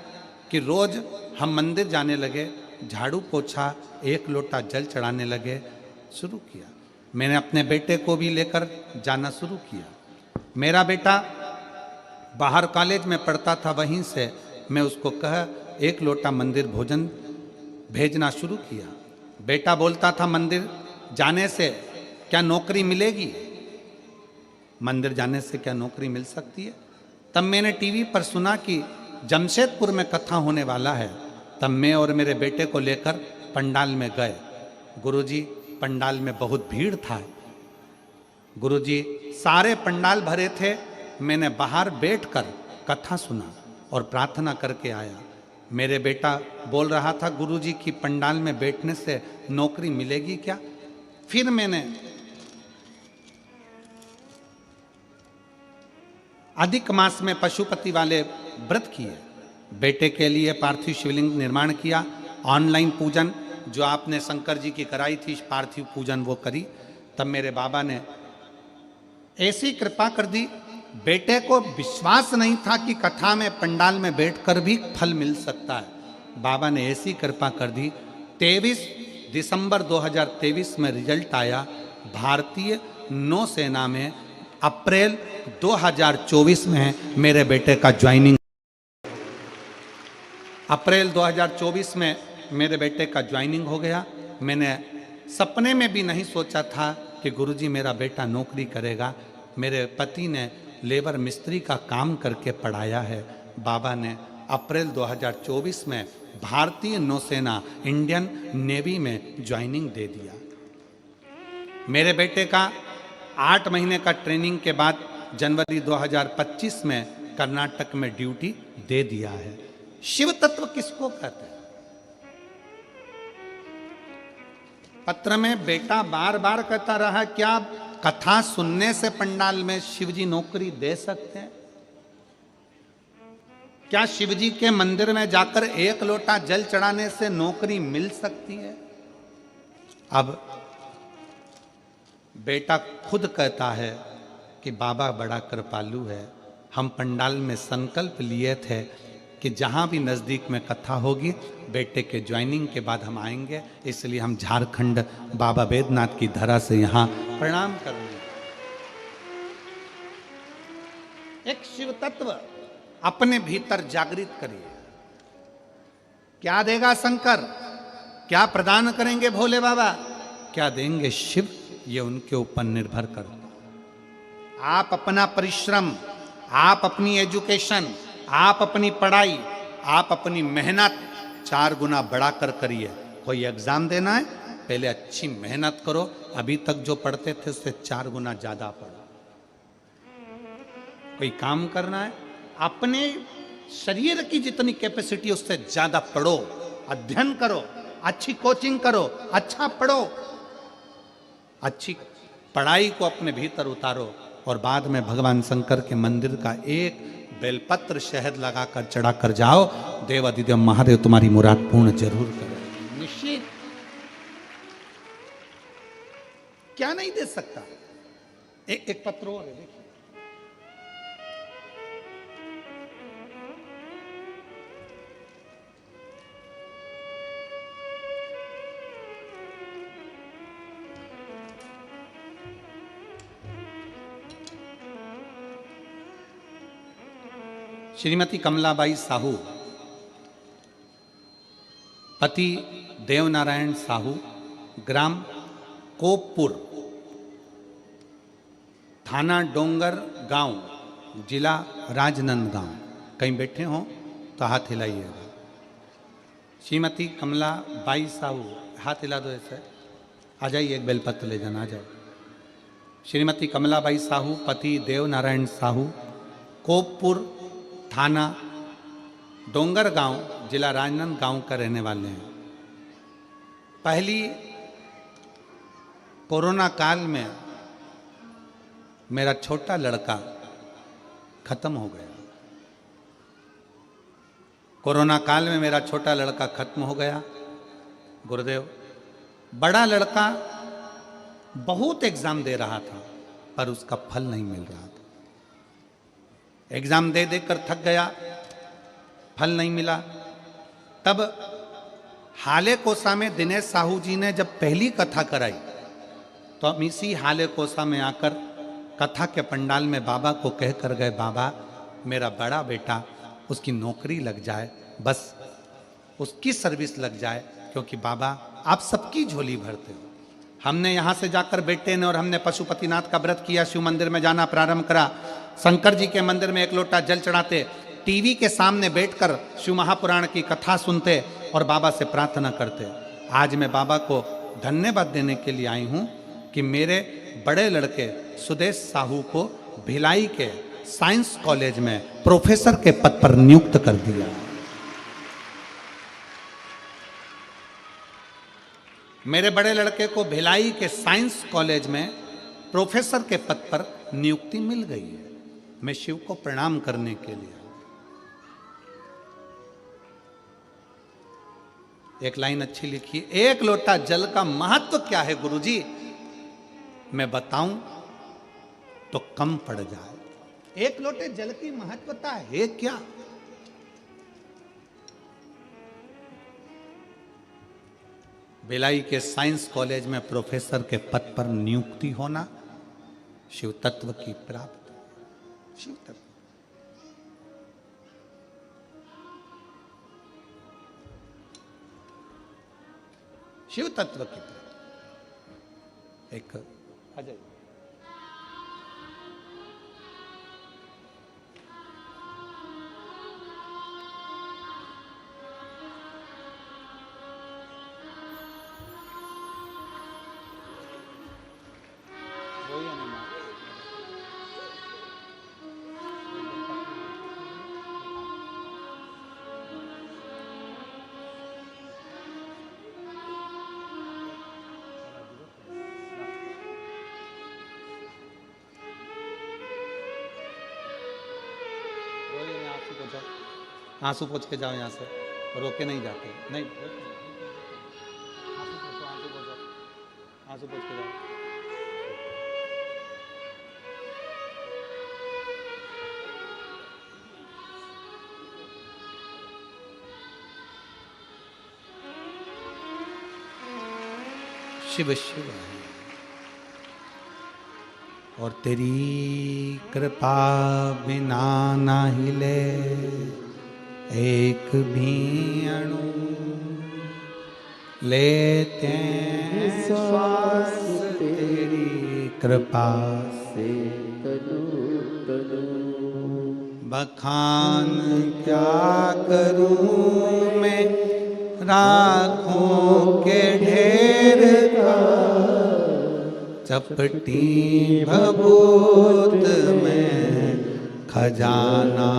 कि रोज हम मंदिर जाने लगे, झाड़ू पोछा, 1 लोटा जल चढ़ाने लगे, शुरू किया। मैंने अपने बेटे को भी लेकर जाना शुरू किया। मेरा बेटा बाहर कॉलेज में पढ़ता था, वहीं से मैं उसको कहा एक लोटा मंदिर भोजन भेजना शुरू किया। बेटा बोलता था मंदिर जाने से क्या नौकरी मिलेगी, मंदिर जाने से क्या नौकरी मिल सकती है। तब मैंने टीवी पर सुना कि जमशेदपुर में कथा होने वाला है। तब मैं और मेरे बेटे को लेकर पंडाल में गए। गुरुजी पंडाल में बहुत भीड़ था। गुरुजी सारे पंडाल भरे थे। मैंने बाहर बैठकर कथा सुना और प्रार्थना करके आया। मेरे बेटा बोल रहा था गुरुजी की पंडाल में बैठने से नौकरी मिलेगी क्या। फिर मैंने अधिक मास में पशुपति वाले व्रत किए, बेटे के लिए पार्थिव शिवलिंग निर्माण किया, ऑनलाइन पूजन जो आपने शंकर जी की कराई थी पार्थिव पूजन वो करी। तब मेरे बाबा ने ऐसी कृपा कर दी, बेटे को विश्वास नहीं था कि कथा में पंडाल में बैठकर भी फल मिल सकता है। बाबा ने ऐसी कृपा कर दी, 23 दिसंबर 2023 में रिजल्ट आया। भारतीय नौसेना में अप्रैल 2024 में मेरे बेटे का ज्वाइनिंग, अप्रैल 2024 में मेरे बेटे का ज्वाइनिंग हो गया। मैंने सपने में भी नहीं सोचा था कि गुरुजी मेरा बेटा नौकरी करेगा। मेरे पति ने लेबर मिस्त्री का काम करके पढ़ाया है। बाबा ने अप्रैल 2024 में भारतीय नौसेना इंडियन नेवी में ज्वाइनिंग दे दिया। मेरे बेटे का 8 महीने का ट्रेनिंग के बाद जनवरी 2025 में कर्नाटक में ड्यूटी दे दिया है। शिव तत्व किसको कहते हैं? पत्र में बेटा बार बार कहता रहा क्या कथा सुनने से पंडाल में शिवजी नौकरी दे सकते हैं? क्या शिवजी के मंदिर में जाकर एक लोटा जल चढ़ाने से नौकरी मिल सकती है? अब बेटा खुद कहता है कि बाबा बड़ा कृपालु है। हम पंडाल में संकल्प लिए थे कि जहाँ भी नज़दीक में कथा होगी बेटे के ज्वाइनिंग के बाद हम आएंगे, इसलिए हम झारखंड बाबा बैद्यनाथ की धरा से यहाँ प्रणाम करेंगे। एक शिव तत्व अपने भीतर जागृत करिए। क्या देगा शंकर, क्या प्रदान करेंगे भोले बाबा, क्या देंगे शिव, ये उनके ऊपर निर्भर करता। आप अपना परिश्रम, आप अपनी एजुकेशन, आप अपनी पढ़ाई, आप अपनी मेहनत 4 गुना बढ़ाकर करिए। कोई एग्जाम देना है पहले अच्छी मेहनत करो, अभी तक जो पढ़ते थे उससे 4 गुना ज्यादा पढ़ो। कोई काम करना है अपने शरीर की जितनी कैपेसिटी उससे ज्यादा पढ़ो, अध्ययन करो, अच्छी कोचिंग करो, अच्छा पढ़ो, अच्छी पढ़ाई को अपने भीतर उतारो और बाद में भगवान शंकर के मंदिर का एक बेलपत्र शहद लगाकर चढ़ाकर जाओ, देव अधिदेव महादेव तुम्हारी मुराद पूर्ण जरूर करें, निश्चित। क्या नहीं दे सकता। एक पत्र और है, देखिए। श्रीमती कमलाबाई साहू, पति देवनारायण साहू, ग्राम कोपपुर, थाना डोंगर गांव, जिला राजनांदगांव। कहीं बैठे हों तो हाथ हिलाइएगा। श्रीमती कमलाबाई साहू, हाथ हिला दो ऐसे, आ जाइए, एक बेलपत्र ले जाना, आ जाओ। श्रीमती कमलाबाई साहू, पति देवनारायण साहू, कोपपुर, थाना डोंगर गांव, जिला राजनांदगांव का रहने वाले हैं। पहली कोरोना काल में मेरा छोटा लड़का खत्म हो गया। कोरोना काल में मेरा छोटा लड़का खत्म हो गया। गुरुदेव, बड़ा लड़का बहुत एग्जाम दे रहा था पर उसका फल नहीं मिल रहा था। एग्जाम दे देकर थक गया, फल नहीं मिला। तब हाले कोसा में दिनेश साहू जी ने जब पहली कथा कराई तो हम इसी हाले कोसा में आकर कथा के पंडाल में बाबा को कह कर गए, बाबा मेरा बड़ा बेटा उसकी नौकरी लग जाए, बस उसकी सर्विस लग जाए, क्योंकि बाबा आप सबकी झोली भरते हो। हमने यहाँ से जाकर बेटे ने और हमने पशुपतिनाथ का व्रत किया, शिव मंदिर में जाना प्रारंभ करा, शंकर जी के मंदिर में 1 लोटा जल चढ़ाते, टीवी के सामने बैठकर शिव महापुराण की कथा सुनते और बाबा से प्रार्थना करते। आज मैं बाबा को धन्यवाद देने के लिए आई हूँ कि मेरे बड़े लड़के सुदेश साहू को भिलाई के साइंस कॉलेज में प्रोफेसर के पद पर नियुक्त कर दिया। मेरे बड़े लड़के को भिलाई के साइंस कॉलेज में प्रोफेसर के पद पर नियुक्ति मिल गई है। मैं शिव को प्रणाम करने के लिए। एक लाइन अच्छी लिखी, 1 लोटा जल का महत्व क्या है गुरुजी, मैं बताऊं तो कम पड़ जाए। 1 लोटे जल की महत्वता है क्या? भिलाई के साइंस कॉलेज में प्रोफेसर के पद पर नियुक्ति होना शिव तत्व की प्राप्ति। शिव तत्व शिव तत्व की प्राप्ति। एक अजय आंसू पोंछ के जाओ, यहाँ से रोके नहीं जाते, नहीं आंसू पोंछ के जाओ। शिव शिव और तेरी कृपा बिना ना हिले एक भी अणु, लेते श्वास तेरी कृपा से बखान क्या करूं मैं राखों के ढेर का, चपटी भभूत में खजाना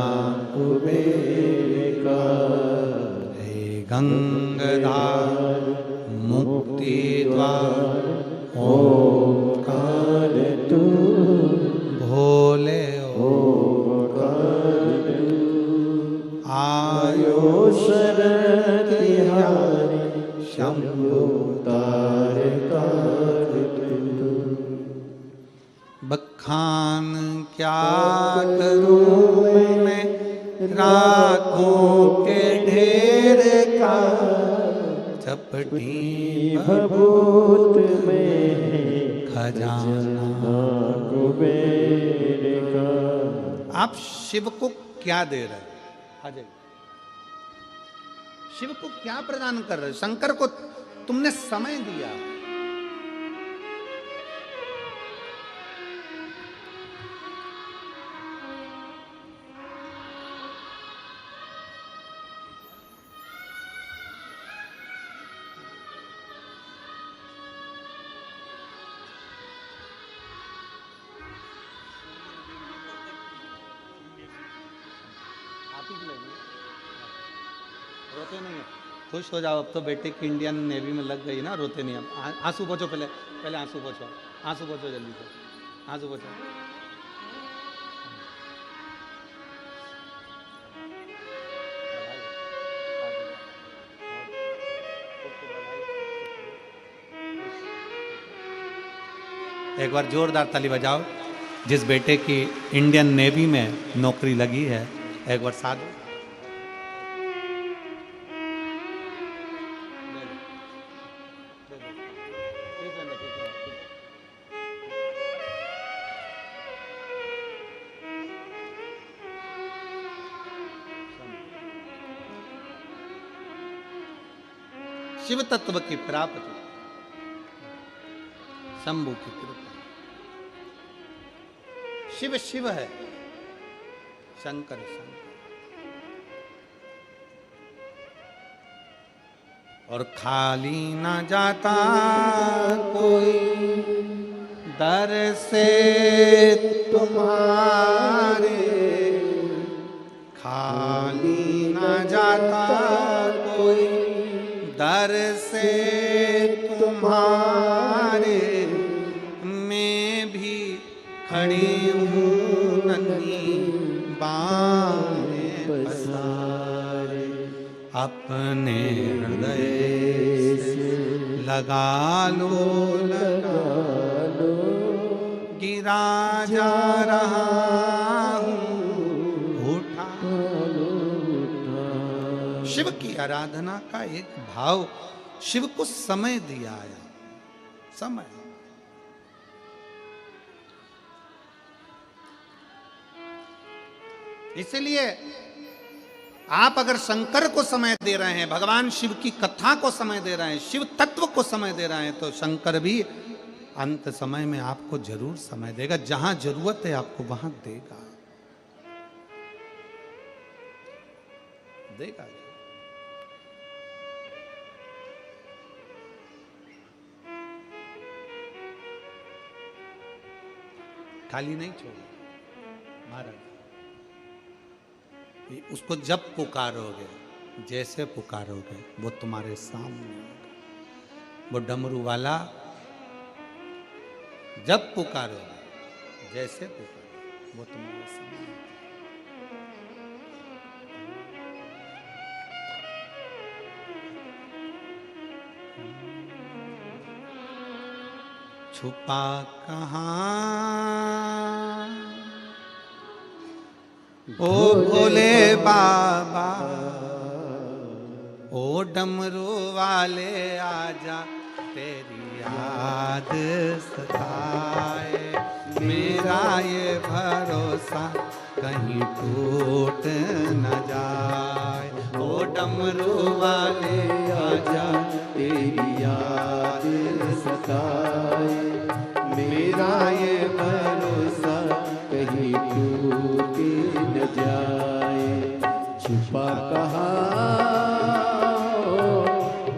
कुबेर का, हे गंगाधार मुक्ति द्वार ओंकार तू, भोले ओंकार तू, आयो शरण तिहारी शंभु तारकार तू, बखान क्या करूं मैं राखों के ढेर का, चपटी भभूत में खजाना कुबेर का। आप शिव को क्या दे रहे हैं? अजय, शिव को क्या प्रदान कर रहे हो? शंकर को तुमने समय दिया, रोते नहीं है। खुश हो जाओ, अब तो बेटे की इंडियन नेवी में लग गई ना, रोते नहीं। अब आंसू पोंछो, पहले आंसू पोंछो, आंसू पोंछो जल्दी से, आंसू पोंछो। एक बार जोरदार ताली बजाओ जिस बेटे की इंडियन नेवी में नौकरी लगी है। एक बार साथ शिव तत्व की प्राप्ति, शंभु की कृपा। शिव शिव है, शंकर शंकर। और खाली न जाता कोई दर से तुम्हारे, खाली न जाता कोई दर से तुम्हारे। मैं भी खड़ी हूँ नन्ही बाहों में पसारे, अपने हृदय से लगा लो गिरा जा रहा हूँ, उठा लो। शिव की आराधना का एक भाव, शिव को समय दिया है, समय। इसलिए आप अगर शंकर को समय दे रहे हैं, भगवान शिव की कथा को समय दे रहे हैं, शिव तत्व को समय दे रहे हैं, तो शंकर भी अंत समय में आपको जरूर समय देगा। जहां जरूरत है आपको वहां देगा, देगा। खाली नहीं छोड़ेगा महाराज। उसको जब पुकारोगे, जैसे पुकारोगे, वो तुम्हारे सामने होगा। वो डमरू वाला जब पुकारोगे, जैसे पुकारोगे, वो तुम्हारे सामने होगा। छुपा कहाँ ओ भोले बाबा, ओ डमरू वाले आजा, तेरी याद सताए। मेरा ये भरोसा कहीं टूट न जाए। ओ डमरू वाले आजा, तेरी याद सताए। मेरा ये भरोसा कहीं टूट न जाए। छुपा कहाँ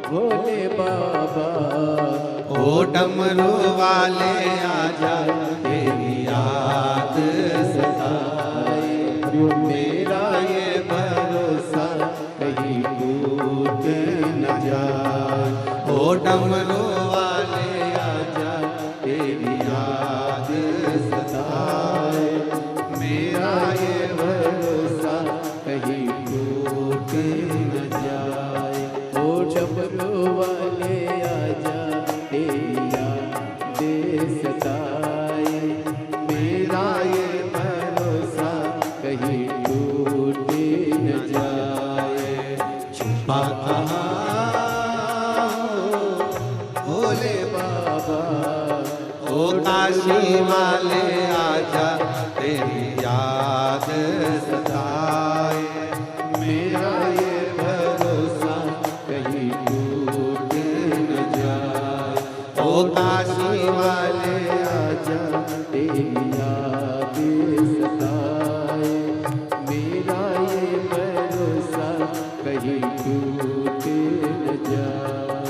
भोले बाबा, ओ डमरू वाले आजा, तेरी याद सताए। मेरा ये भरोसा कहीं टूट न जाए। ओ डमरू वाले आजा, तेरी याद सताए। मेरा ये भरोसा कहीं टूट न जाए। ओ डमरू वाले आजा, तेरी याद सताए। मेरा ये भरोसा कहीं टूट न जाए। छुपा कहाँ भोले बाबा, ओ काशी वाले आजा, तेरी याद सताए। मेरा ये भरोसा कहीं टूट न जाए। ओ काशी वाले आजा, तेरी याद सताए। मेरा ये भरोसा कहीं टूट न जाए।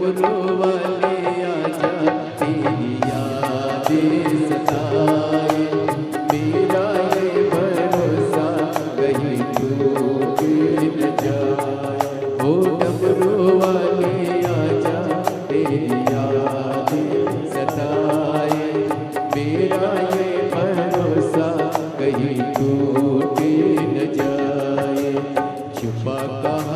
डमरू वाले आजा, तेरी याद सताए, मेरा ये भरोसा कहीं टूट न जाए। ओ डमरू वाले आजा, तेरी याद सताए, मेरा ये भरोसा कहीं टूट न जाए। छुपा कहाँ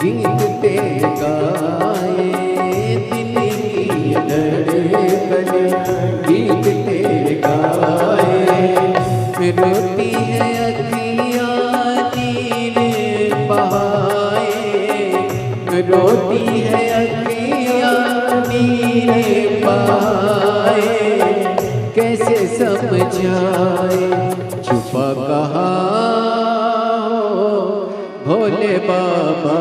गीत तेरे गाए, दिल की धड़कन गीत तेरे गाए। रोती है अखियाँ नीर बहाए, रोती है अखियाँ नीर बहाए। कैसे समझाए छुपा कहाँ भोले बाबा,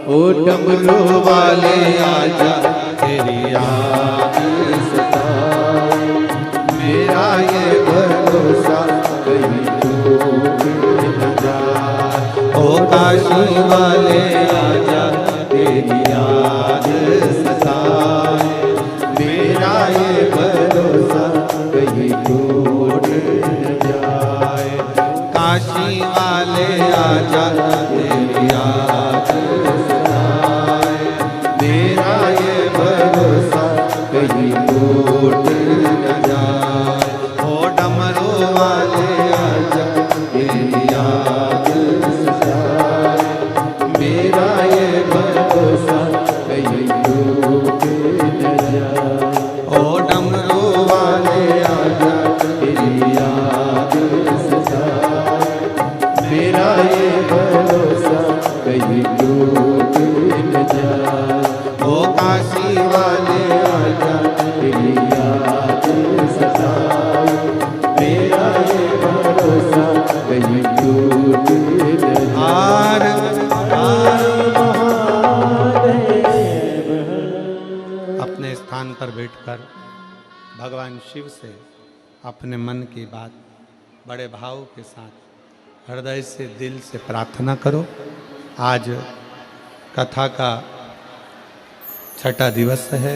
ओ डमरू वाले आजा, तेरी याद सताए। मेरा ये भरोसा कहीं टूट न जाए। ओ काशी वाले आजा, तेरी याद सताए। मेरा ये भरोसा कहीं टूट न जाए। काशी वाले आजा, तेरी याद सताए। मेरा ये भरोसा कहीं टूट न जाए। ओ डमरू वाले आजा, तेरी याद सताए। मेरा ये भरोसा कहीं टूट न जाए। ओ डमरू वाले आजा, तेरी याद सताए। मेरा ये भरोसा कहीं टूट न जाए। ओ काशी वाले आजा, पर बैठकर भगवान शिव से अपने मन की बात बड़े भाव के साथ हृदय से दिल से प्रार्थना करो। आज कथा का छठा दिवस है।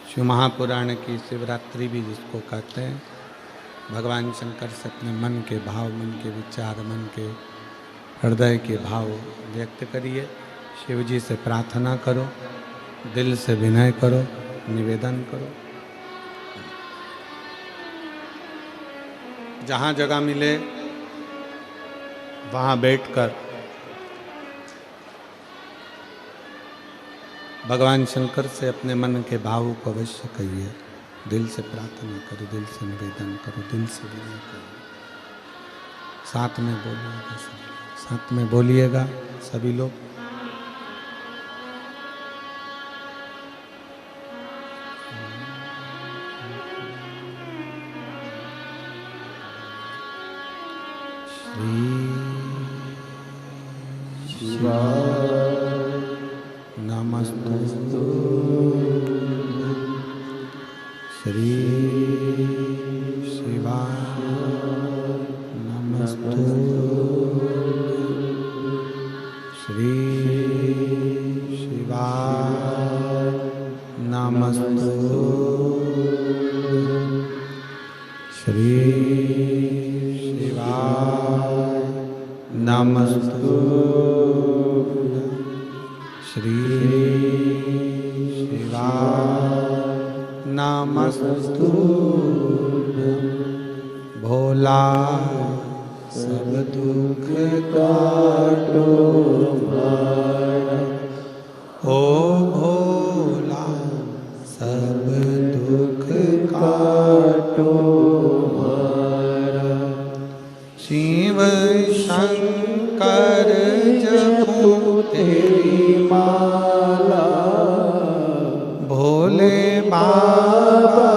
शिव महापुराण की शिवरात्रि भी जिसको कहते हैं। भगवान शंकर से अपने मन के भाव, मन के विचार, मन के हृदय के भाव व्यक्त करिए। शिव जी से प्रार्थना करो, दिल से विनय करो, निवेदन करो। जहाँ जगह मिले वहाँ बैठकर भगवान शंकर से अपने मन के भाव को अवश्य कहिए। दिल से प्रार्थना करो, दिल से निवेदन करो, दिल से विनय करो। साथ में बोलिएगा, साथ में बोलिएगा सभी लोग। नमस्तु श्री शिवाय नमस्तु श्री शिवाय नमस्तु श्री शिवाय नमस्तु श्री शिवाय नमस्तु। भोला सब दुख काटो मारा, ओ भोला सब दुख काटो मारा। शिव शंकर जपो तेरी माला, भोले बाबा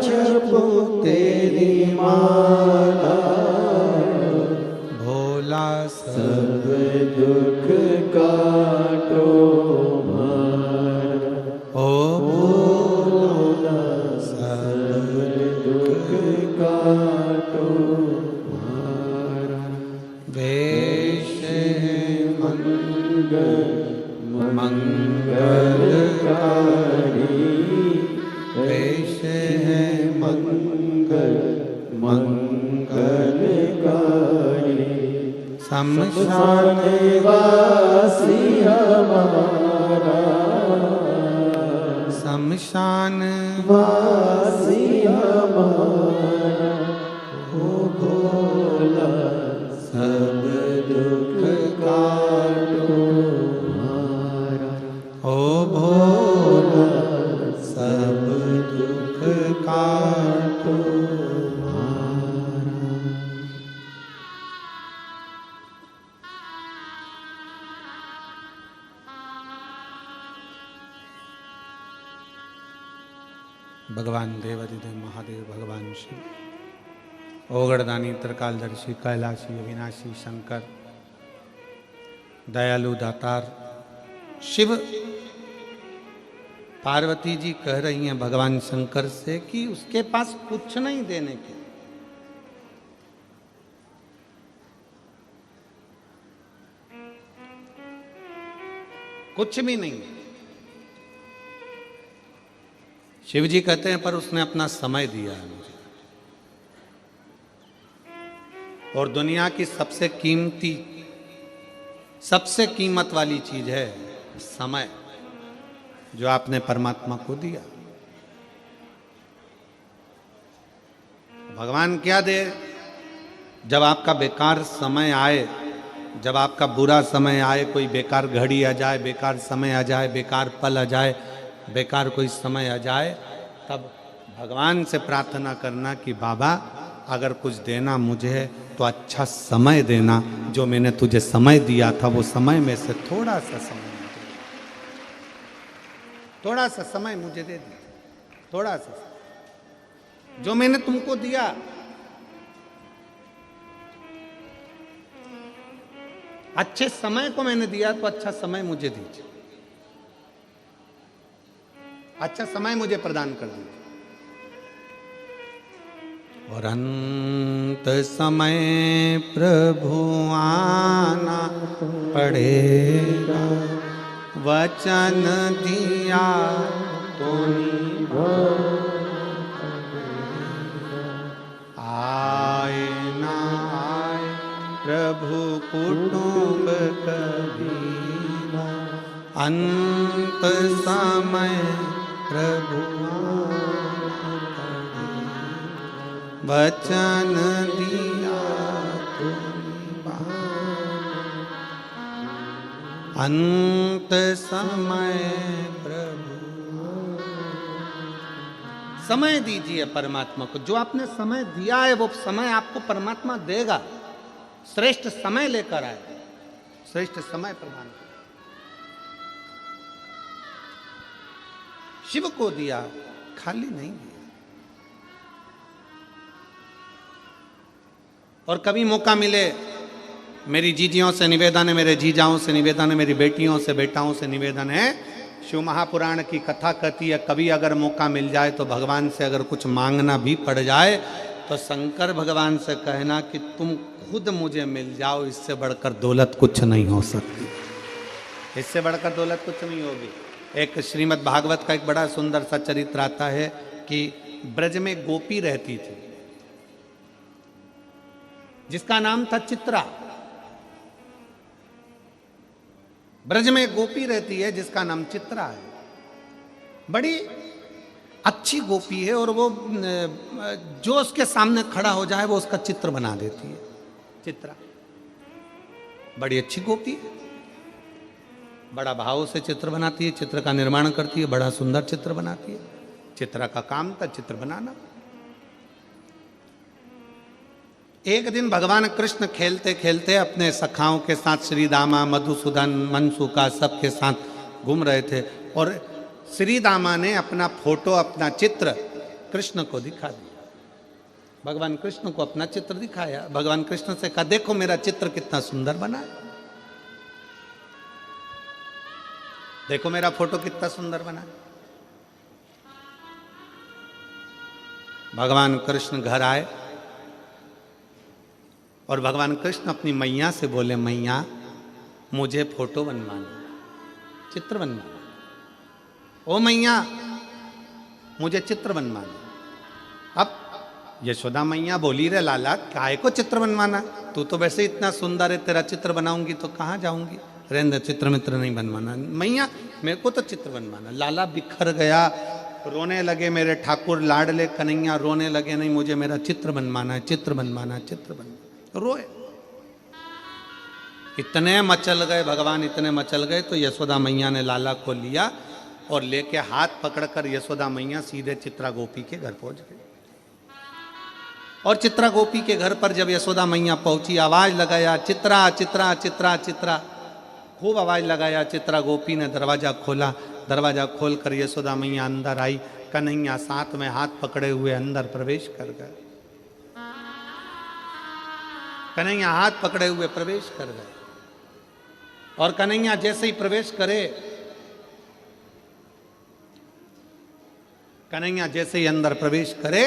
जपो तेरी माला। भोला सब दुख काटो मारा, ओ भोला सब दुख काटो मारा। वेश मंगल मंगलकारी, वेश है मंगल मंगलकारी। शमशान वासी हमारा, शमशान वासी हमारा। ओ भोला सब दुख काटो मारा, ओ भोला सब दुख काटो मारा। भगवान देवाधिदेव महादेव, भगवान शिव, ओगड़दानी, त्रिकालदर्शी, कैलाशी, अविनाशी, शंकर, दयालु, दातार शिव। पार्वती जी कह रही हैं भगवान शंकर से कि उसके पास कुछ नहीं देने के, कुछ भी नहीं। शिव जी कहते हैं पर उसने अपना समय दिया है मुझे, और दुनिया की सबसे कीमती, सबसे कीमत वाली चीज है समय, जो आपने परमात्मा को दिया। भगवान क्या दे? जब आपका बेकार समय आए, जब आपका बुरा समय आए, कोई बेकार घड़ी आ जाए, बेकार समय आ जाए, बेकार पल आ जाए, बेकार कोई समय आ जाए, तब भगवान से प्रार्थना करना कि बाबा अगर कुछ देना मुझे है तो अच्छा समय देना। जो मैंने तुझे समय दिया था वो समय में से थोड़ा सा समय, थोड़ा सा समय मुझे दे दे, थोड़ा सा जो मैंने तुमको दिया। अच्छे समय को मैंने दिया तो अच्छा समय मुझे दीजिए। अच्छा समय मुझे प्रदान कर दीजिए। और अंत समय प्रभु आना पड़ेगा, वचन दिया तो आए ना आए प्रभु कुटुंब कबीरा, अंत समय प्रभु वचन दिया तो अंत समय प्रभु। समय दीजिए परमात्मा को, जो आपने समय दिया है वो समय आपको परमात्मा देगा। श्रेष्ठ समय लेकर आए, श्रेष्ठ समय प्रदान कर। शिव को दिया, खाली नहीं दिया। और कभी मौका मिले, मेरी जीजियों से निवेदन है, मेरे जीजाओं से निवेदन है, मेरी बेटियों से बेटाओं से निवेदन है, शिव महापुराण की कथा कहती है, कभी अगर मौका मिल जाए तो भगवान से अगर कुछ मांगना भी पड़ जाए तो शंकर भगवान से कहना कि तुम खुद मुझे मिल जाओ, इससे बढ़कर दौलत कुछ नहीं हो सकती, इससे बढ़कर दौलत कुछ नहीं होगी। एक श्रीमद् भागवत का एक बड़ा सुंदर सा चरित्र आता है कि ब्रज में गोपी रहती थी जिसका नाम था चित्रा। ब्रज में गोपी रहती है जिसका नाम चित्रा है। बड़ी अच्छी गोपी है और वो जो उसके सामने खड़ा हो जाए वो उसका चित्र बना देती है। चित्रा बड़ी अच्छी गोपी है, बड़ा भाव से चित्र बनाती है, चित्र का निर्माण करती है, बड़ा सुंदर चित्र बनाती है। चित्रा का काम था चित्र बनाना। एक दिन भगवान कृष्ण खेलते खेलते अपने सखाओं के साथ, श्री दामा, मधुसूदन, मनसुका सबके साथ घूम रहे थे और श्री दामा ने अपना फोटो, अपना चित्र कृष्ण को दिखा दिया। भगवान कृष्ण को अपना चित्र दिखाया। भगवान कृष्ण से कहा, देखो मेरा चित्र कितना सुंदर बना है, देखो मेरा फोटो कितना सुंदर बना है। भगवान कृष्ण घर आए और भगवान कृष्ण अपनी मैया से बोले, मैया मुझे फोटो बनवाना, चित्र बनवाना। ओ मैया मुझे चित्र बनवाना। अब यशोदा मैया बोली, रे लाला काहे को चित्र बनवाना, तू तो वैसे इतना सुंदर है, तेरा चित्र बनाऊंगी तो कहाँ जाऊंगी, रेंद्र चित्र मित्र नहीं बनवाना। मैया मेरे को तो चित्र बनवाना। लाला बिखर गया, रोने लगे, मेरे ठाकुर लाडले कन्हैया रोने लगे, नहीं मुझे मेरा चित्र बनवाना है, चित्र बनवाना है, चित्र बनवाना। रोए, इतने मचल गए भगवान, इतने मचल गए तो यशोदा मैया ने लाला को लिया और लेके हाथ पकड़कर यशोदा मैया सीधे चित्रा गोपी के घर पहुंच गई। और चित्रा गोपी के घर पर जब यशोदा मैया पहुंची, आवाज लगाया, चित्रा चित्रा चित्रा चित्रा, खूब आवाज लगाया। चित्रा गोपी ने दरवाजा खोला, दरवाजा खोलकर यशोदा मैया अंदर आई। कन्हैया साथ में हाथ पकड़े हुए अंदर प्रवेश कर गए। कन्हैया हाथ पकड़े हुए प्रवेश कर गए और कन्हैया जैसे ही प्रवेश करे, कन्हैया जैसे ही अंदर प्रवेश करे,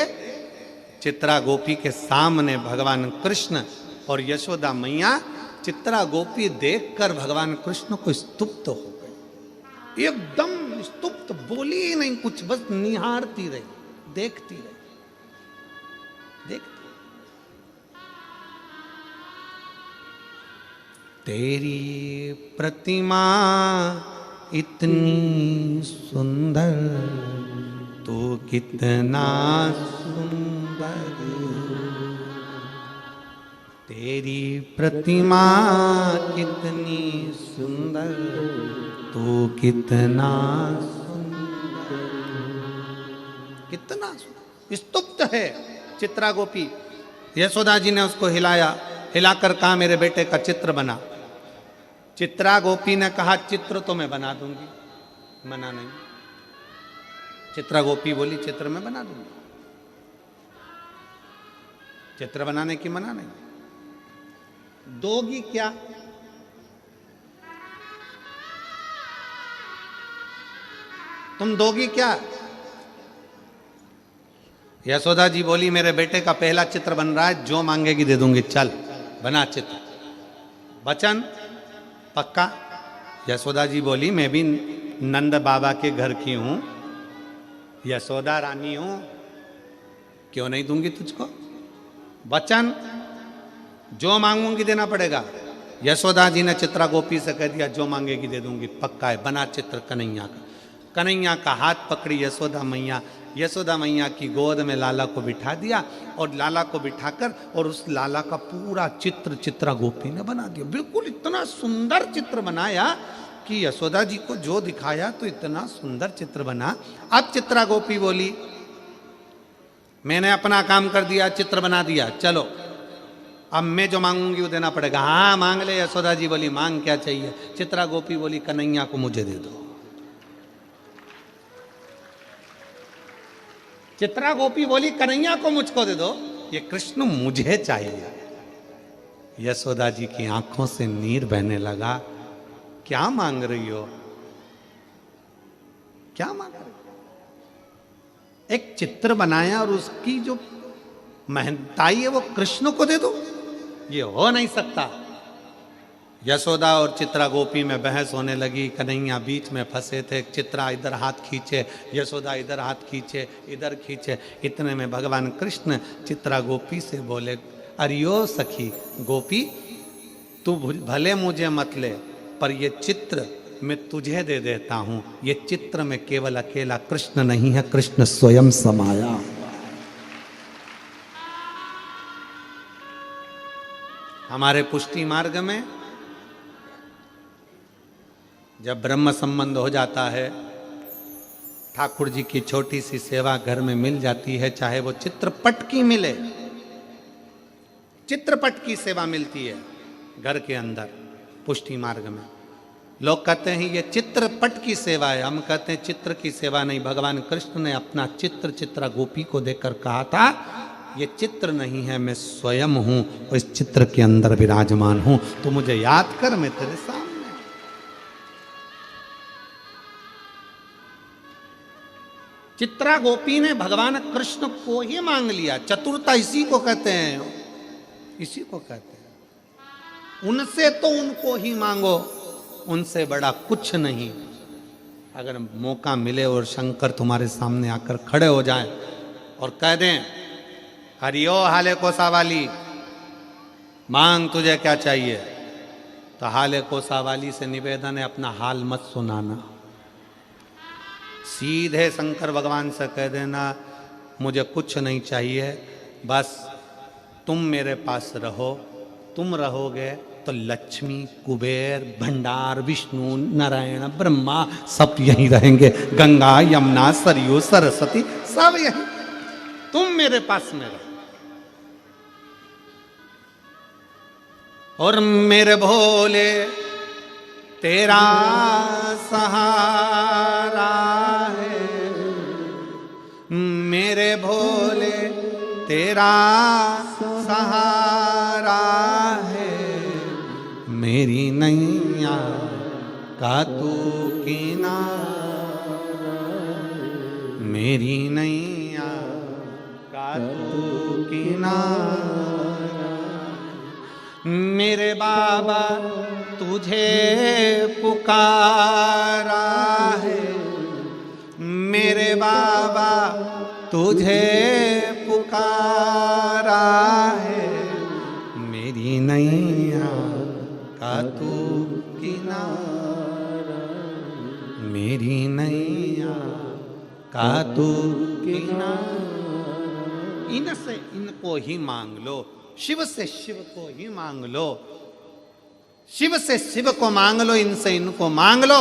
चित्रा गोपी के सामने भगवान कृष्ण और यशोदा मैया। चित्रा गोपी देखकर भगवान कृष्ण को स्तुप्त हो गई, एकदम स्तुप्त, बोली ही नहीं कुछ, बस निहारती रही, देखती रही, देखती। तेरी प्रतिमा इतनी सुंदर, तू कितना सुंदर, तेरी प्रतिमा कितनी सुंदर, तू कितना सुंदर, कितना सुंदर। स्तुप्त है चित्रा गोपी। यशोदा जी ने उसको हिलाया, हिलाकर कहा, मेरे बेटे का चित्र बना। चित्रा गोपी ने कहा, चित्र तो मैं बना दूंगी, मना नहीं। चित्रा गोपी बोली, चित्र मैं बना दूंगी, चित्र बनाने की मना नहीं। दोगी क्या? तुम दोगी क्या? यशोदा जी बोली मेरे बेटे का पहला चित्र बन रहा है, जो मांगेगी दे दूंगी, चल बना चित्र। वचन पक्का? यशोदा जी बोली मैं भी नंद बाबा के घर की हूं, यशोदा रानी हूं, क्यों नहीं दूंगी तुझको? वचन जो मांगूंगी देना पड़ेगा। यशोदा जी ने चित्रा गोपी से कह दिया जो मांगेगी दे दूंगी, पक्का है। बना चित्र कन्हैया का। कन्हैया का हाथ पकड़ी यशोदा मैया, यशोदा मैया की गोद में लाला को बिठा दिया और लाला को बिठाकर और उस लाला का पूरा चित्र चित्रा गोपी ने बना दिया। बिल्कुल इतना सुंदर चित्र बनाया कि यशोदा जी को जो दिखाया तो इतना सुंदर चित्र बना। अब चित्रा गोपी बोली मैंने अपना काम कर दिया, चित्र बना दिया, चलो अब मैं जो मांगूंगी वो देना पड़ेगा। हाँ मांग ले। यशोदा जी बोली मांग क्या चाहिए? चित्रा गोपी बोली कन्हैया को मुझे दे दो। चित्रा गोपी बोली कन्हैया को मुझको दे दो, ये कृष्ण मुझे चाहिए। यशोदा जी की आंखों से नीर बहने लगा। क्या मांग रही हो? क्या मांग रही हो? एक चित्र बनाया और उसकी जो महंताई है वो कृष्ण को दे दो, ये हो नहीं सकता। यशोदा और चित्रा गोपी में बहस होने लगी। कन्हैया बीच में फंसे थे। चित्रा इधर हाथ खींचे, यशोदा इधर हाथ खींचे, इधर खींचे। इतने में भगवान कृष्ण चित्रा गोपी से बोले अरियो सखी गोपी, तू भले मुझे मत ले, पर ये चित्र मैं तुझे दे देता हूं। ये चित्र में केवल अकेला कृष्ण नहीं है, कृष्ण स्वयं समाया। हमारे पुष्टि मार्ग में जब ब्रह्म संबंध हो जाता है, ठाकुर जी की छोटी सी सेवा घर में मिल जाती है, चाहे वो चित्रपट की मिले, चित्रपट की सेवा मिलती है घर के अंदर पुष्टि मार्ग में। लोग कहते हैं ये चित्रपट की सेवा है, हम कहते हैं चित्र की सेवा नहीं। भगवान कृष्ण ने अपना चित्र चित्रा गोपी को देकर कहा था ये चित्र नहीं है, मैं स्वयं हूं और इस चित्र के अंदर विराजमान हूं, तो मुझे याद कर, मैं तेरे सामने। चित्रा गोपी ने भगवान कृष्ण को ही मांग लिया। चतुरता इसी को कहते हैं, इसी को कहते हैं। उनसे तो उनको ही मांगो, उनसे बड़ा कुछ नहीं। अगर मौका मिले और शंकर तुम्हारे सामने आकर खड़े हो जाएं और कह दें हरियो हाले कोसावाली, मांग तुझे क्या चाहिए, तो हाले कोसावाली से निवेदन है अपना हाल मत सुनाना। सीधे शंकर भगवान से कह देना मुझे कुछ नहीं चाहिए, बस तुम मेरे पास रहो। तुम रहोगे तो लक्ष्मी, कुबेर, भंडार, विष्णु, नारायण, ब्रह्मा सब यहीं रहेंगे। गंगा, यमुना, सरयू, सरस्वती सब यहीं। तुम मेरे पास में रहो। और मेरे भोले तेरा सहारा है, मेरे भोले तेरा सहारा है, मेरी नैया का तू किनारा, मेरी नैया का तू किनारा। मेरे बाबा तुझे पुकारा है, मेरे बाबा तुझे पुकारा है, मेरी नैया का तू किनारा, मेरी नैया का तू किनारा। इनसे इनको ही मांग लो, शिव से शिव को ही मांग लो, शिव से शिव को मांग लो, इनसे इनको मांग लो।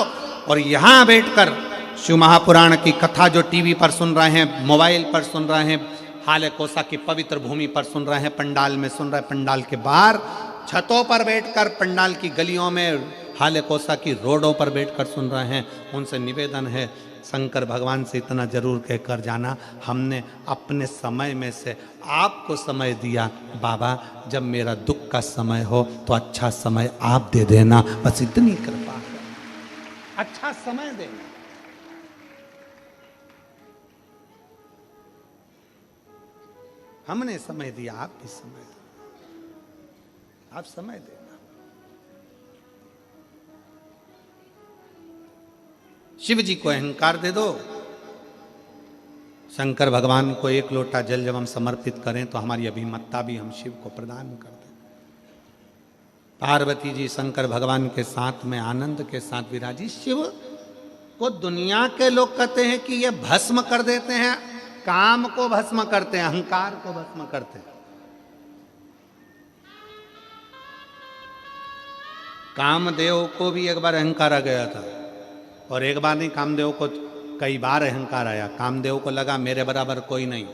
और यहां बैठकर शिव महापुराण की कथा जो टीवी पर सुन रहे हैं, मोबाइल पर सुन रहे हैं, हाले कोसा की पवित्र भूमि पर सुन रहे हैं, पंडाल में सुन रहे हैं, पंडाल के बाहर छतों पर बैठकर, पंडाल की गलियों में, हाले कोसा की रोडों पर बैठकर सुन रहे हैं, उनसे निवेदन है शंकर भगवान से इतना जरूर कहकर जाना, हमने अपने समय में से आपको समय दिया बाबा, जब मेरा दुख का समय हो तो अच्छा समय आप दे देना, बस इतनी कृपा है, अच्छा समय देना। हमने समय दिया, आप भी समय दो, आप समय देना। शिव जी को अहंकार दे दो। शंकर भगवान को एक लोटा जल जब हम समर्पित करें तो हमारी अभिमत्ता भी हम शिव को प्रदान कर दें। पार्वती जी शंकर भगवान के साथ में आनंद के साथ विराजी। शिव को दुनिया के लोग कहते हैं कि ये भस्म कर देते हैं, काम को भस्म करते हैं, अहंकार को भस्म करते हैं। कामदेव को भी एक बार अहंकार आ गया था, और एक बार नहीं, कामदेव को कई बार अहंकार आया। कामदेव को लगा मेरे बराबर कोई नहीं,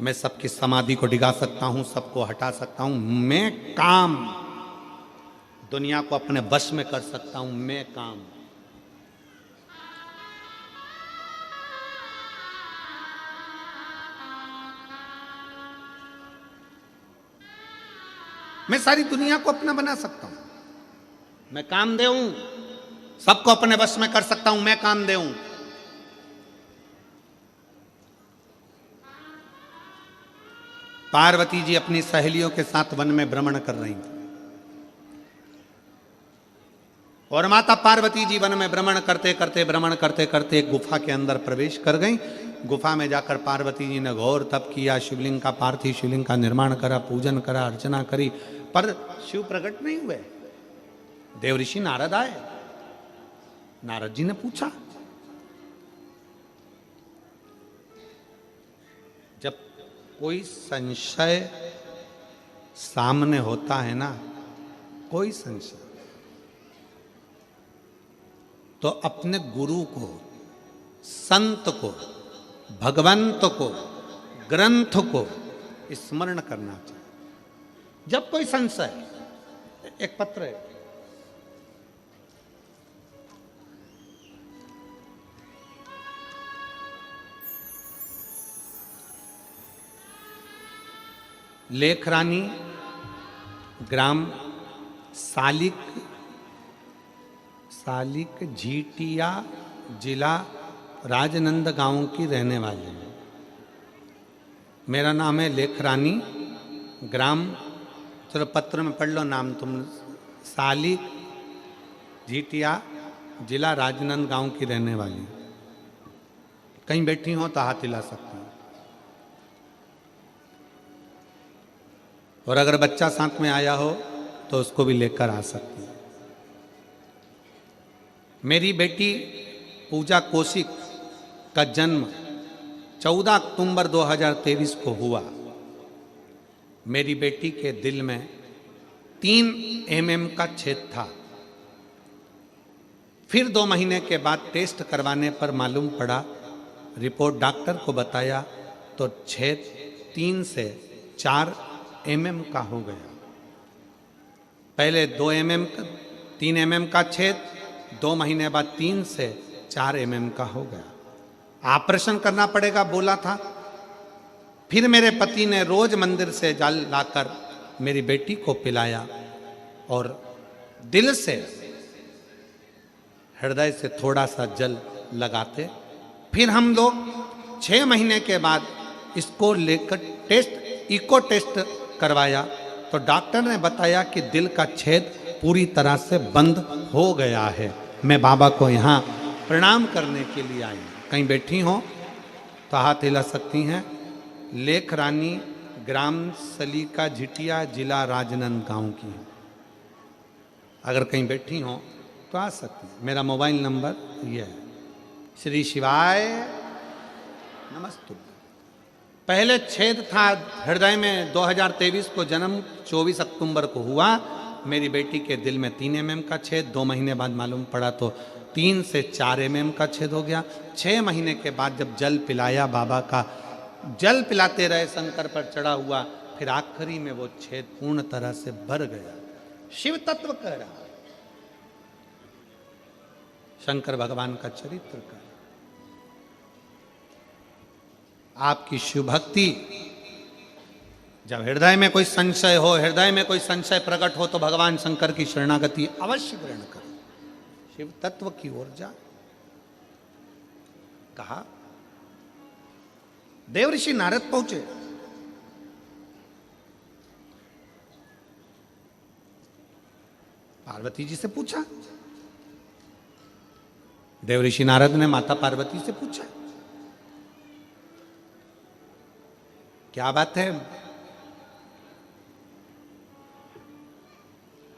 मैं सबकी समाधि को डिगा सकता हूं, सबको हटा सकता हूं, मैं काम, दुनिया को अपने वश में कर सकता हूं, मैं काम। मैं सारी दुनिया को अपना बना सकता हूं, मैं कामदेव हूं, सबको अपने वश में कर सकता हूं, मैं कामदेव हूं। पार्वती जी अपनी सहेलियों के साथ वन में भ्रमण कर रही थी, और माता पार्वती जी वन में भ्रमण करते करते एक गुफा के अंदर प्रवेश कर गई। गुफा में जाकर पार्वती जी ने घोर तप किया, शिवलिंग का, पार्थिव शिवलिंग का निर्माण करा, पूजन करा, अर्चना करी, पर शिव प्रकट नहीं हुए। देवऋषि नारद आए। नारद जी ने पूछा, जब कोई संशय सामने होता है ना, कोई संशय, तो अपने गुरु को, संत को, भगवंत को, ग्रंथ को स्मरण करना चाहिए। जब कोई संशय, एक पत्र है, लेखरानी, ग्राम सालिक झीटिया, जिला राजनंदगांव की रहने वाली है। मेरा नाम है लेखरानी, ग्राम, चलो पत्र में पढ़ लो नाम तुम, सालिक झीटिया, जिला राजनंदगांव की रहने वाली। कहीं बैठी हो तो हाथ हिला सकती हो, और अगर बच्चा साथ में आया हो तो उसको भी लेकर आ सकती है। मेरी बेटी पूजा कौशिक का जन्म 14 अक्टूबर 2023 को हुआ। मेरी बेटी के दिल में 3 mm का छेद था। फिर 2 महीने के बाद टेस्ट करवाने पर मालूम पड़ा, रिपोर्ट डॉक्टर को बताया तो छेद 3 से 4 mm का हो गया। पहले 2 mm का, 3 mm का छेद, 2 महीने बाद 3 से 4 mm का हो गया। ऑपरेशन करना पड़ेगा बोला था। फिर मेरे पति ने रोज मंदिर से जल लाकर मेरी बेटी को पिलाया, और दिल से, हृदय से थोड़ा सा जल लगाते। फिर हम लोग 6 महीने के बाद इसको लेकर इको टेस्ट करवाया, तो डॉक्टर ने बताया कि दिल का छेद पूरी तरह से बंद हो गया है। मैं बाबा को यहाँ प्रणाम करने के लिए आई। कहीं बैठी हो तो हाथ हिला सकती हैं। लेख रानी, ग्राम सलीका झिटिया, जिला राजनंदगांव की है। अगर कहीं बैठी हो तो आ सकती हैं। मेरा मोबाइल नंबर यह है। श्री शिवाय नमस्तु। पहले छेद था हृदय में, 2023 को जन्म 24 अक्टूबर को हुआ। मेरी बेटी के दिल में 3 mm का छेद, 2 महीने बाद मालूम पड़ा तो 3 से 4 mm का छेद हो गया। 6 महीने के बाद जब जल पिलाया, बाबा का जल पिलाते रहे, शंकर पर चढ़ा हुआ, फिर आखिरी में वो छेद पूर्ण तरह से भर गया। शिव तत्व कह रहा है, शंकर भगवान का चरित्र कह रहा। आपकी शिव भक्ति, जब हृदय में कोई संशय हो, हृदय में कोई संशय प्रकट हो, तो भगवान शंकर की शरणागति अवश्य ग्रहण करें, शिव तत्व की ओर जाए। कहा देवऋषि नारद पहुंचे, पार्वती जी से पूछा। देवऋषि नारद ने माता पार्वती से पूछा, क्या बात है,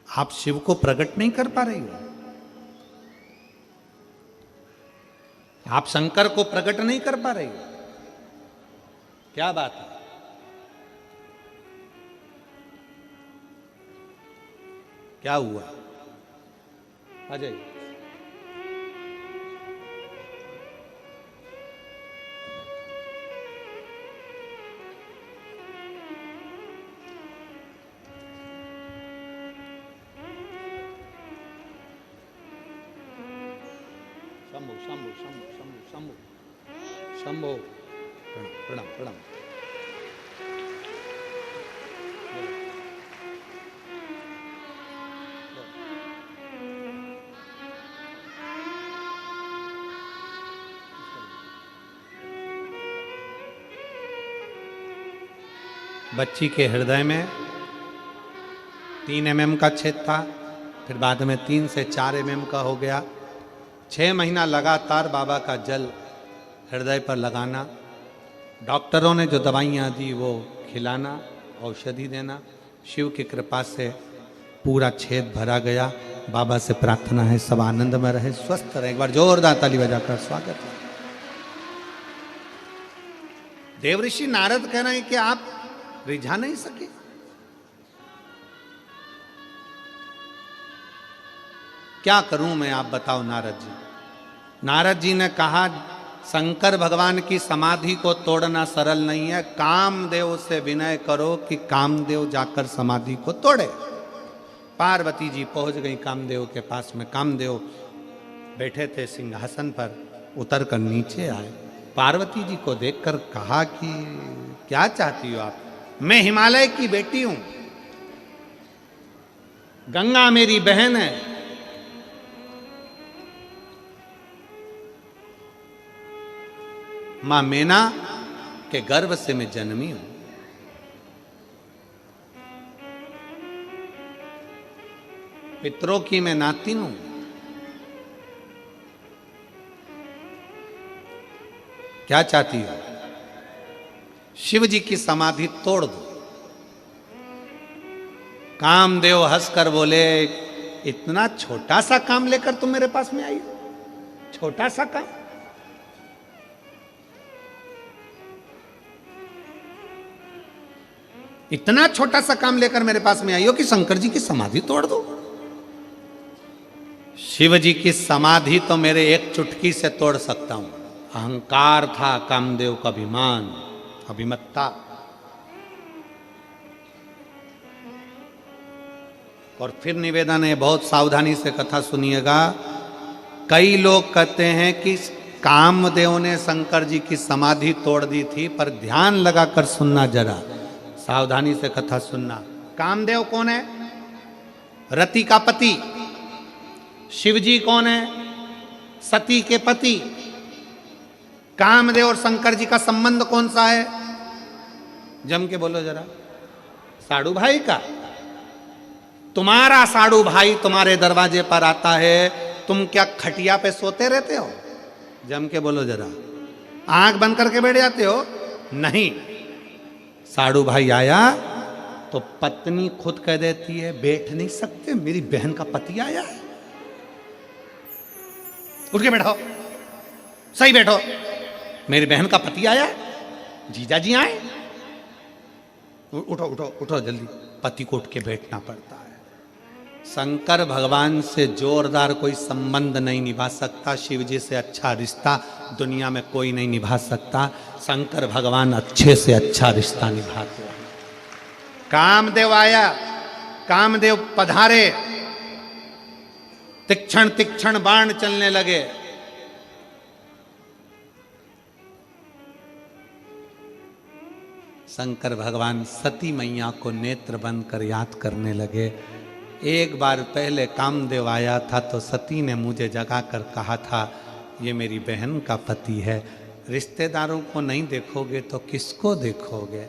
आप शिव को प्रकट नहीं कर पा रही हो, आप शंकर को प्रकट नहीं कर पा रही हो, क्या बात है? क्या हुआ? आ जाइए। शंभु शंभु शंभु शंभु शंभु शंभु, प्रणाम प्रणाम प्रणाम। बच्ची के हृदय में 3 mm का छेद था, फिर बाद में 3 से 4 mm का हो गया। 6 महीना लगातार बाबा का जल हृदय पर लगाना, डॉक्टरों ने जो दवाइयाँ दी वो खिलाना, औषधि देना। शिव की कृपा से पूरा छेद भरा गया। बाबा से प्रार्थना है सब आनंद में रहे, स्वस्थ रहे। एक बार जोरदार ताली बजाकर स्वागत है। देवऋषि नारद कह रहे हैं कि आप रिझा नहीं सके। क्या करूं मैं, आप बताओ नारद जी। नारद जी ने कहा, शंकर भगवान की समाधि को तोड़ना सरल नहीं है, कामदेव से विनय करो कि कामदेव जाकर समाधि को तोड़े। पार्वती जी पहुंच गई कामदेव के पास में। कामदेव बैठे थे सिंहासन पर, उतर कर नीचे आए। पार्वती जी को देखकर कहा कि क्या चाहती हो आप? मैं हिमालय की बेटी हूं, गंगा मेरी बहन है, मां मेना के गर्भ से मैं जन्मी हूं। पितरों की मैं नातिन हूं। क्या चाहती हो? शिव जी की समाधि तोड़ दो। कामदेव हंसकर बोले, इतना छोटा सा काम लेकर तुम मेरे पास में आई हो? छोटा सा काम? इतना छोटा सा काम लेकर मेरे पास में आई हो कि शंकर जी की समाधि तोड़ दो? शिव जी की समाधि तो मेरे एक चुटकी से तोड़ सकता हूं। अहंकार था कामदेव का, अभिमान, अभिमत्ता। और फिर निवेदन है, बहुत सावधानी से कथा सुनिएगा। कई लोग कहते हैं कि कामदेव ने शंकर जी की समाधि तोड़ दी थी, पर ध्यान लगाकर सुनना, जरा सावधानी से कथा सुनना। कामदेव कौन है? रति का पति। शिव जी कौन है? सती के पति। कामदेव और शंकर जी का संबंध कौन सा है? जम के बोलो जरा। साड़ू भाई का। तुम्हारा साड़ू भाई तुम्हारे दरवाजे पर आता है, तुम क्या खटिया पे सोते रहते हो? जम के बोलो जरा। आंख बंद करके बैठ जाते हो? नहीं। साड़ू भाई आया तो पत्नी खुद कह देती है, बैठ नहीं सकते, मेरी बहन का पति आया है। उठ के बैठो, सही बैठो, मेरी बहन का पति आया, जीजा जी आए। उठो उठो उठो जल्दी। पति को उठ के बैठना पड़ता है। शंकर भगवान से जोरदार कोई संबंध नहीं निभा सकता। शिव जी से अच्छा रिश्ता दुनिया में कोई नहीं निभा सकता। शंकर भगवान अच्छे से अच्छा रिश्ता निभाते हैं। कामदेव आया, कामदेव पधारे, तीक्ष्ण तीक्ष्ण बाण चलने लगे। शंकर भगवान सती मैया को नेत्र बंद कर याद करने लगे। एक बार पहले कामदेव आया था तो सती ने मुझे जगाकर कहा था, ये मेरी बहन का पति है, रिश्तेदारों को नहीं देखोगे तो किसको देखोगे?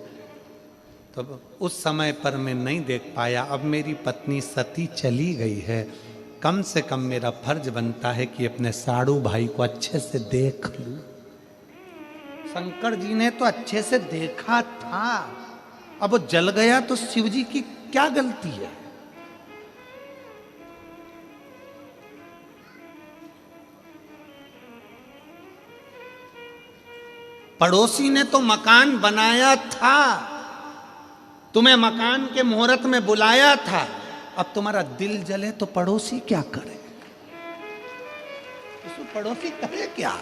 तो उस समय पर मैं नहीं देख पाया, अब मेरी पत्नी सती चली गई है, कम से कम मेरा फर्ज बनता है कि अपने साड़ू भाई को अच्छे से देख लूं। शंकर जी ने तो अच्छे से देखा था, अब वो जल गया तो शिव जी की क्या गलती है? पड़ोसी ने तो मकान बनाया था, तुम्हें मकान के मुहूर्त में बुलाया था, अब तुम्हारा दिल जले तो पड़ोसी क्या करे? उसमें पड़ोसी करे क्या?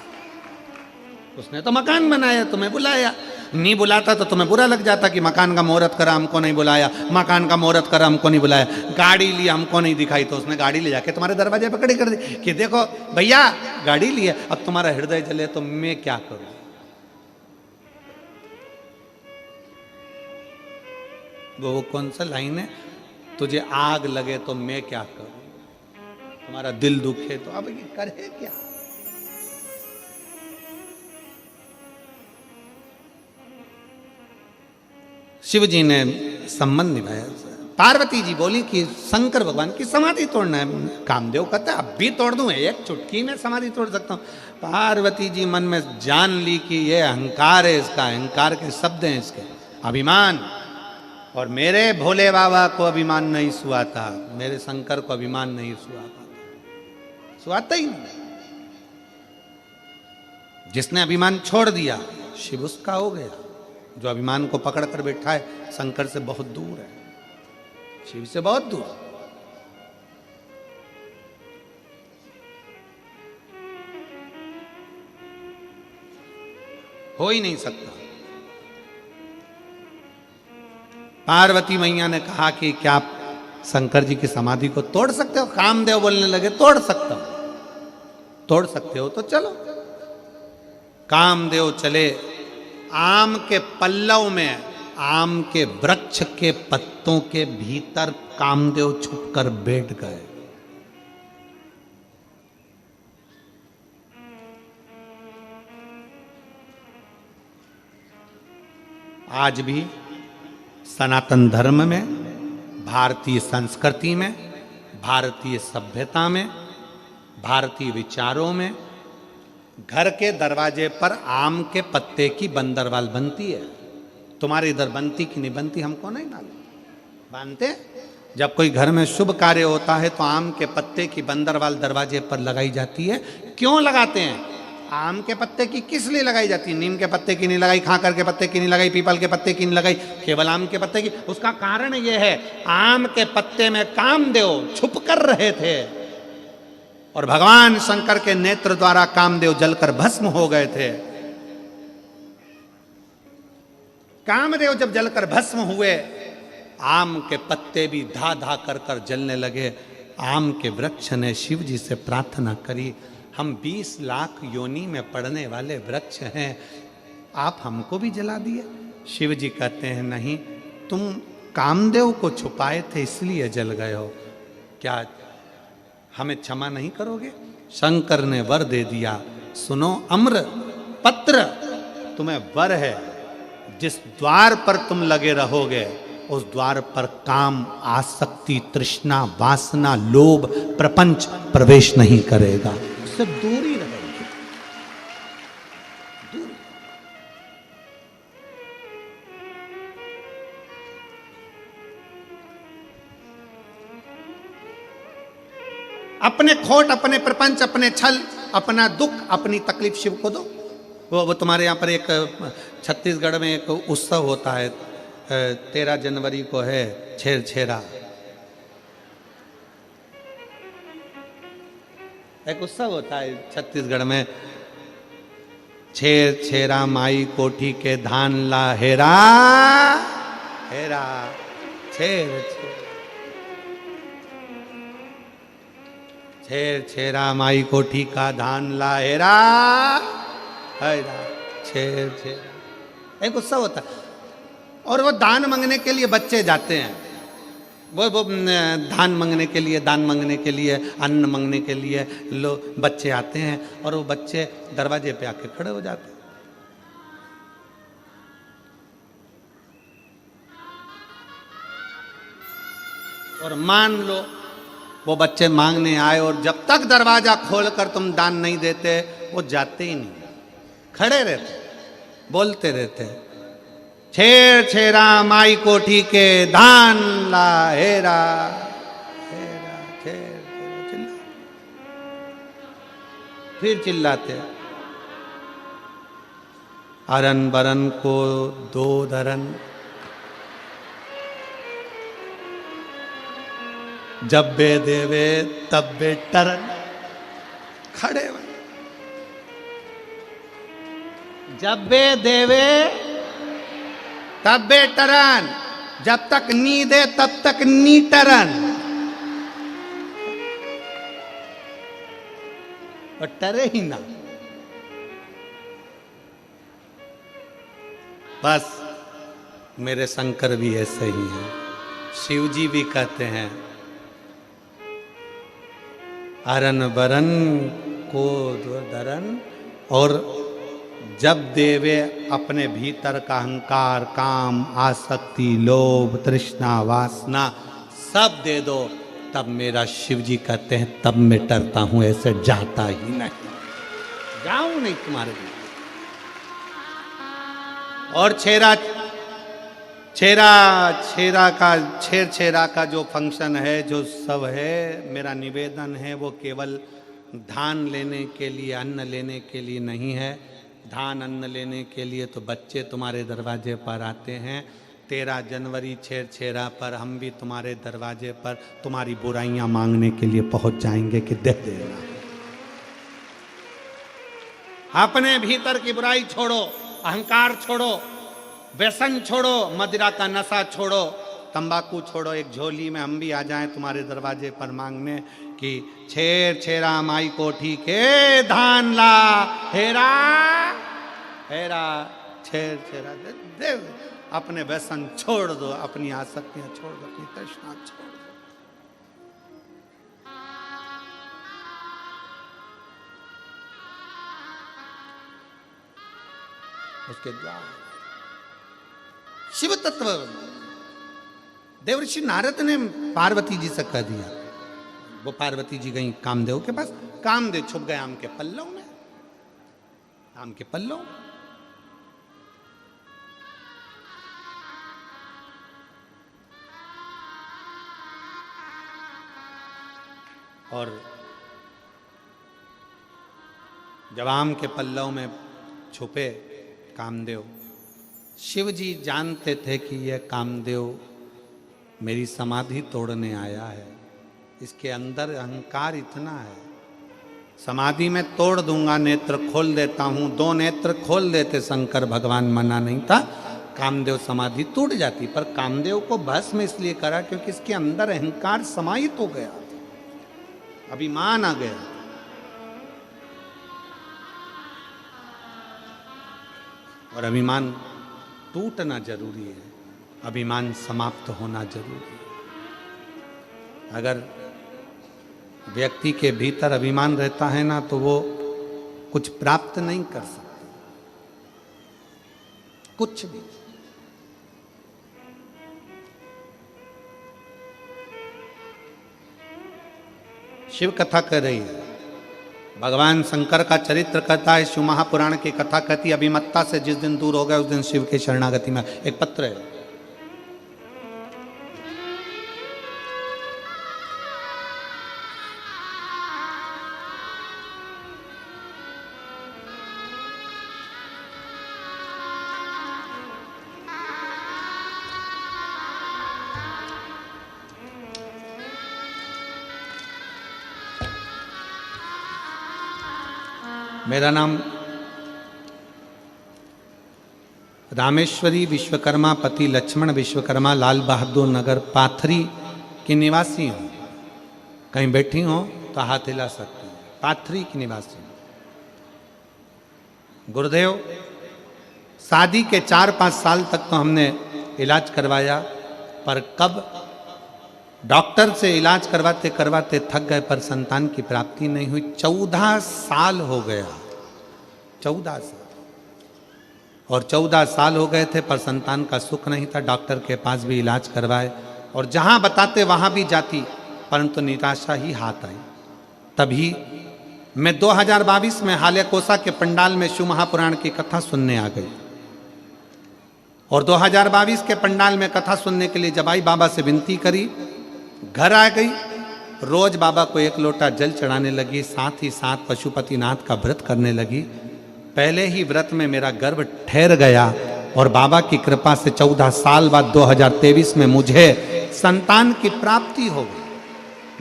उसने तो मकान बनाया, तुम्हें बुलाया। नहीं बुलाता तो तुम्हें बुरा लग जाता कि मकान का मुहूर्त करा, हमको नहीं बुलाया, मकान का मुहूर्त करा, हमको नहीं बुलाया। गाड़ी ली, हमको नहीं दिखाई, तो उसने गाड़ी ले जाके तुम्हारे दरवाजे पे खड़ी कर दी कि देखो भैया गाड़ी ली है। अब तुम्हारा हृदय जले तो मैं क्या करूं? वो कौन सा लाइन है, तुझे आग लगे तो मैं क्या करूं, तुम्हारा दिल दुखे तो अब ये करे क्या? शिव जी ने संबंध निभाया। पार्वती जी बोली कि शंकर भगवान की समाधि तोड़ना है। कामदेव कहता है अब भी तोड़ दूं, एक चुटकी में समाधि तोड़ सकता हूं। पार्वती जी मन में जान ली कि ये अहंकार है, इसका अहंकार के शब्द हैं इसके, अभिमान। और मेरे भोले बाबा को अभिमान नहीं सुहाता, मेरे शंकर को अभिमान नहीं सुहाता ही नहीं। जिसने अभिमान छोड़ दिया शिव उसका हो गया, जो अभिमान को पकड़ कर बैठा है शंकर से बहुत दूर है, शिव से बहुत दूर। हो ही नहीं सकता। पार्वती मैया ने कहा कि क्या आप शंकर जी की समाधि को तोड़ सकते हो? कामदेव बोलने लगे तोड़ सकता हूं। तोड़ सकते हो तो चलो। कामदेव चले, आम के पल्लव में, आम के वृक्ष के पत्तों के भीतर कामदेव छुपकर बैठ गए। आज भी सनातन धर्म में, भारतीय संस्कृति में, भारतीय सभ्यता में, भारतीय विचारों में घर के दरवाजे पर आम के पत्ते की बंदरवाल बनती है। तुम्हारे इधर बनती कि नहीं बनती हमको नहीं मालूम, बांधते। जब कोई घर में शुभ कार्य होता है तो आम के पत्ते की बंदरवाल दरवाजे पर लगाई जाती है। क्यों लगाते हैं? आम के पत्ते की किस लिए लगाई जाती है? नीम के पत्ते की नहीं लगाई, खाकर के पत्ते की नहीं लगाई, पीपल के पत्ते की नहीं लगाई, केवल आम के पत्ते की। उसका कारण यह है, आम के पत्ते में कामदेव छुप कर रहे थे और भगवान शंकर के नेत्र द्वारा कामदेव जलकर भस्म हो गए थे। कामदेव जब जलकर भस्म हुए, आम के पत्ते भी धा धा कर कर जलने लगे। आम के वृक्ष ने शिव जी से प्रार्थना करी, हम 20 लाख योनि में पड़ने वाले वृक्ष हैं, आप हमको भी जला दिए। शिव जी कहते हैं नहीं, तुम कामदेव को छुपाए थे इसलिए जल गए हो, क्या हमें क्षमा नहीं करोगे? शंकर ने वर दे दिया, सुनो अम्र पत्र, तुम्हें वर है, जिस द्वार पर तुम लगे रहोगे उस द्वार पर काम, आसक्ति, तृष्णा, वासना, लोभ, प्रपंच प्रवेश नहीं करेगा, उससे दूर ही रहेगी। दूर। अपने खोट, अपने प्रपंच, अपने छल, अपना दुख, अपनी तकलीफ शिव को दो। वो तुम्हारे यहाँ पर एक छत्तीसगढ़ में एक उत्सव होता है, 13 जनवरी को है छेरा, एक उत्सव होता है छत्तीसगढ़ में। छेरा माई कोठी के धान ला हेरा हेरा, छेरा माई कोठी का धान ला हेरा हेरा, एक उत्सव होता है। और वो दान मांगने के लिए बच्चे जाते हैं, वो धान मांगने के लिए, दान मांगने के लिए, अन्न मांगने के लिए लोग बच्चे आते हैं और वो बच्चे दरवाजे पे आके खड़े हो जाते हैं। और मान लो वो बच्चे मांगने आए और जब तक दरवाजा खोलकर तुम दान नहीं देते वो जाते ही नहीं, खड़े रहते, बोलते रहते, छेर छेरा माई कोठी के धान ला हेरा हेरा छेर छेरा, फिर चिल्लाते, अरन बरन को दो धरन, जब बे देवे तब बे टरन, खड़े हुए, जब बे देवे तब बे टरन, जब तक नी दे तब तक नी टरन, और टरे ही ना। बस मेरे शंकर भी ऐसे ही हैं, शिव जी भी कहते हैं, अरन बरन को दो धरन, और जब देवे अपने भीतर का अहंकार, काम, आसक्ति, लोभ, तृष्णा, वासना सब दे दो, तब मेरा शिव जी कहते हैं तब मैं डरता हूं, ऐसे जाता ही नहीं, जाऊं नहीं तुम्हारे लिए। और छेरा का जो फंक्शन है, जो सब है, मेरा निवेदन है वो केवल धान लेने के लिए, अन्न लेने के लिए नहीं है। धान अन्न लेने के लिए तो बच्चे तुम्हारे दरवाजे पर आते हैं। 13 जनवरी छेरा पर हम भी तुम्हारे दरवाजे पर तुम्हारी बुराइयां मांगने के लिए पहुंच जाएंगे कि दे देना। अपने भीतर की बुराई छोड़ो, अहंकार छोड़ो, व्यसन छोड़ो, मदिरा का नशा छोड़ो, तंबाकू छोड़ो, एक झोली में हम भी आ जाएं तुम्हारे दरवाजे पर मांगने कि छेर छेरा माई कोठी के धान ला हेरा हेरा छेर छेरा दे। अपने व्यसन छोड़ दो, अपनी आसक्तियां छोड़ दो, अपनी तृष्णा छोड़ दो। उसके द्वार शिव तत्व देवर्षि नारद ने पार्वती जी से कह दिया। वो पार्वती जी गई कामदेव के पास, कामदेव छुप गए आम के पल्लों में, आम के पल्लों। और जब आम के पल्लों में छुपे कामदेव, शिव जी जानते थे कि यह कामदेव मेरी समाधि तोड़ने आया है, इसके अंदर अहंकार इतना है, समाधि में तोड़ दूंगा, नेत्र खोल देता हूं। 2 नेत्र खोल देते शंकर भगवान, मना नहीं था, कामदेव समाधि टूट जाती। पर कामदेव को भस्म इसलिए करा क्योंकि इसके अंदर अहंकार समाहित हो गया, अभिमान आ गया। और अभिमान टूटना जरूरी है, अभिमान समाप्त होना जरूरी है। अगर व्यक्ति के भीतर अभिमान रहता है ना, तो वो कुछ प्राप्त नहीं कर सकता, कुछ भी। शिव कथा कर रही है, भगवान शंकर का चरित्र कहता है, शिव महापुराण की कथा कहती, अभिमत्ता से जिस दिन दूर हो गए उस दिन शिव के शरणागति में। एक पत्र है, मेरा नाम रामेश्वरी विश्वकर्मा पति लक्ष्मण विश्वकर्मा लाल बहादुर नगर पाथरी की निवासी हूँ। कहीं बैठी हो तो हाथ हिला सकती हूँ। पाथरी की निवासी हूँ। गुरुदेव, शादी के 4-5 साल तक तो हमने इलाज करवाया, पर कब डॉक्टर से इलाज करवाते करवाते थक गए, पर संतान की प्राप्ति नहीं हुई। 14 साल हो गया, 14 साल, और 14 साल हो गए थे पर संतान का सुख नहीं था। डॉक्टर के पास भी इलाज करवाए, और जहां बताते वहां भी जाती, परंतु निराशा ही हाथ आई। तभी मैं 2022 में हाल्याकोसा के पंडाल में शिव महापुराण की कथा सुनने आ गई। और 2022 के पंडाल में कथा सुनने के लिए जब आई, बाबा से विनती करी, घर आ गई। रोज बाबा को 1 लोटा जल चढ़ाने लगी, साथ ही साथ पशुपतिनाथ का व्रत करने लगी। पहले ही व्रत में मेरा गर्भ ठहर गया और बाबा की कृपा से 14 साल बाद 2023 में मुझे संतान की प्राप्ति हो गई।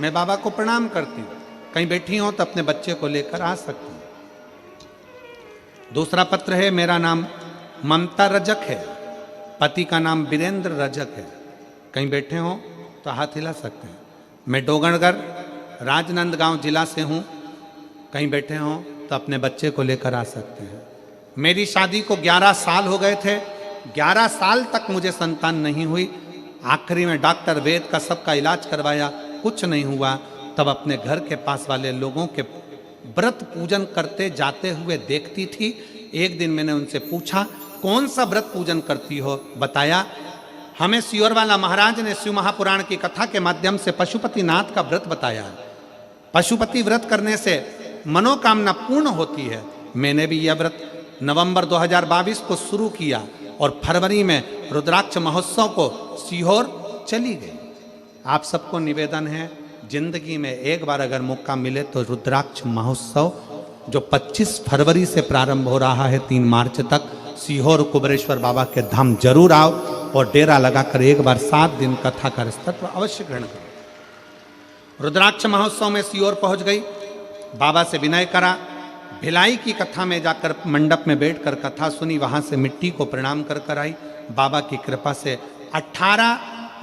मैं बाबा को प्रणाम करती हूँ। कहीं बैठी हो तो अपने बच्चे को लेकर आ सकती हूँ। दूसरा पत्र है, मेरा नाम ममता रजक है, पति का नाम वीरेंद्र रजक है। कहीं बैठे हो तो हाथ हिला सकते हैं। मैं डोंगरगढ़ राजनांदगांव जिला से हूँ। कहीं बैठे हो तो अपने बच्चे को लेकर आ सकते हैं। मेरी शादी को 11 साल हो गए थे। 11 साल तक मुझे संतान नहीं हुई। आखिरी में डॉक्टर वेद का सबका इलाज करवाया, कुछ नहीं हुआ। तब अपने घर के पास वाले लोगों के व्रत पूजन करते जाते हुए देखती थी। एक दिन मैंने उनसे पूछा, कौन सा व्रत पूजन करती हो? बताया, हमें सियोर वाला महाराज ने शिव महापुराण की कथा के माध्यम से पशुपतिनाथ का व्रत बताया। पशुपति व्रत करने से मनोकामना पूर्ण होती है। मैंने भी यह व्रत नवंबर 2022 को शुरू किया और फरवरी में रुद्राक्ष महोत्सव को सीहोर चली गई। आप सबको निवेदन है, जिंदगी में एक बार अगर मौका मिले तो रुद्राक्ष महोत्सव जो 25 फरवरी से प्रारंभ हो रहा है 3 मार्च तक, सीहोर कुबेरेश्वर बाबा के धाम जरूर आओ और डेरा लगाकर एक बार 7 दिन कथा का तत्व अवश्य ग्रहण करो। रुद्राक्ष महोत्सव में सीहोर पहुंच गई, बाबा से विनय करा, भिलाई की कथा में जाकर मंडप में बैठकर कथा सुनी, वहां से मिट्टी को प्रणाम कर कर आई। बाबा की कृपा से 18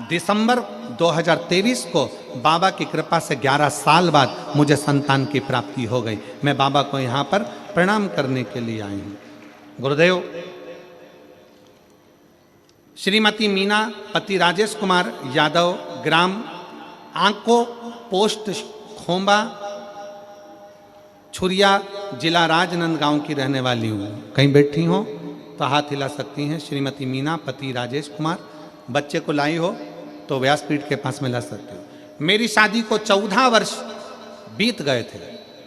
दिसंबर 2023 को बाबा की कृपा से 11 साल बाद मुझे संतान की प्राप्ति हो गई। मैं बाबा को यहाँ पर प्रणाम करने के लिए आई हूँ। गुरुदेव, श्रीमती मीना, पति राजेश कुमार यादव, ग्राम आंको, पोस्ट खोंबा, छुरिया, जिला राजनांदगांव की रहने वाली हूँ। कहीं बैठी हो तो हाथ हिला सकती हैं। श्रीमती मीना, पति राजेश कुमार। बच्चे को लाई हो तो व्यासपीठ के पास में ला सकते हो। मेरी शादी को 14 वर्ष बीत गए थे,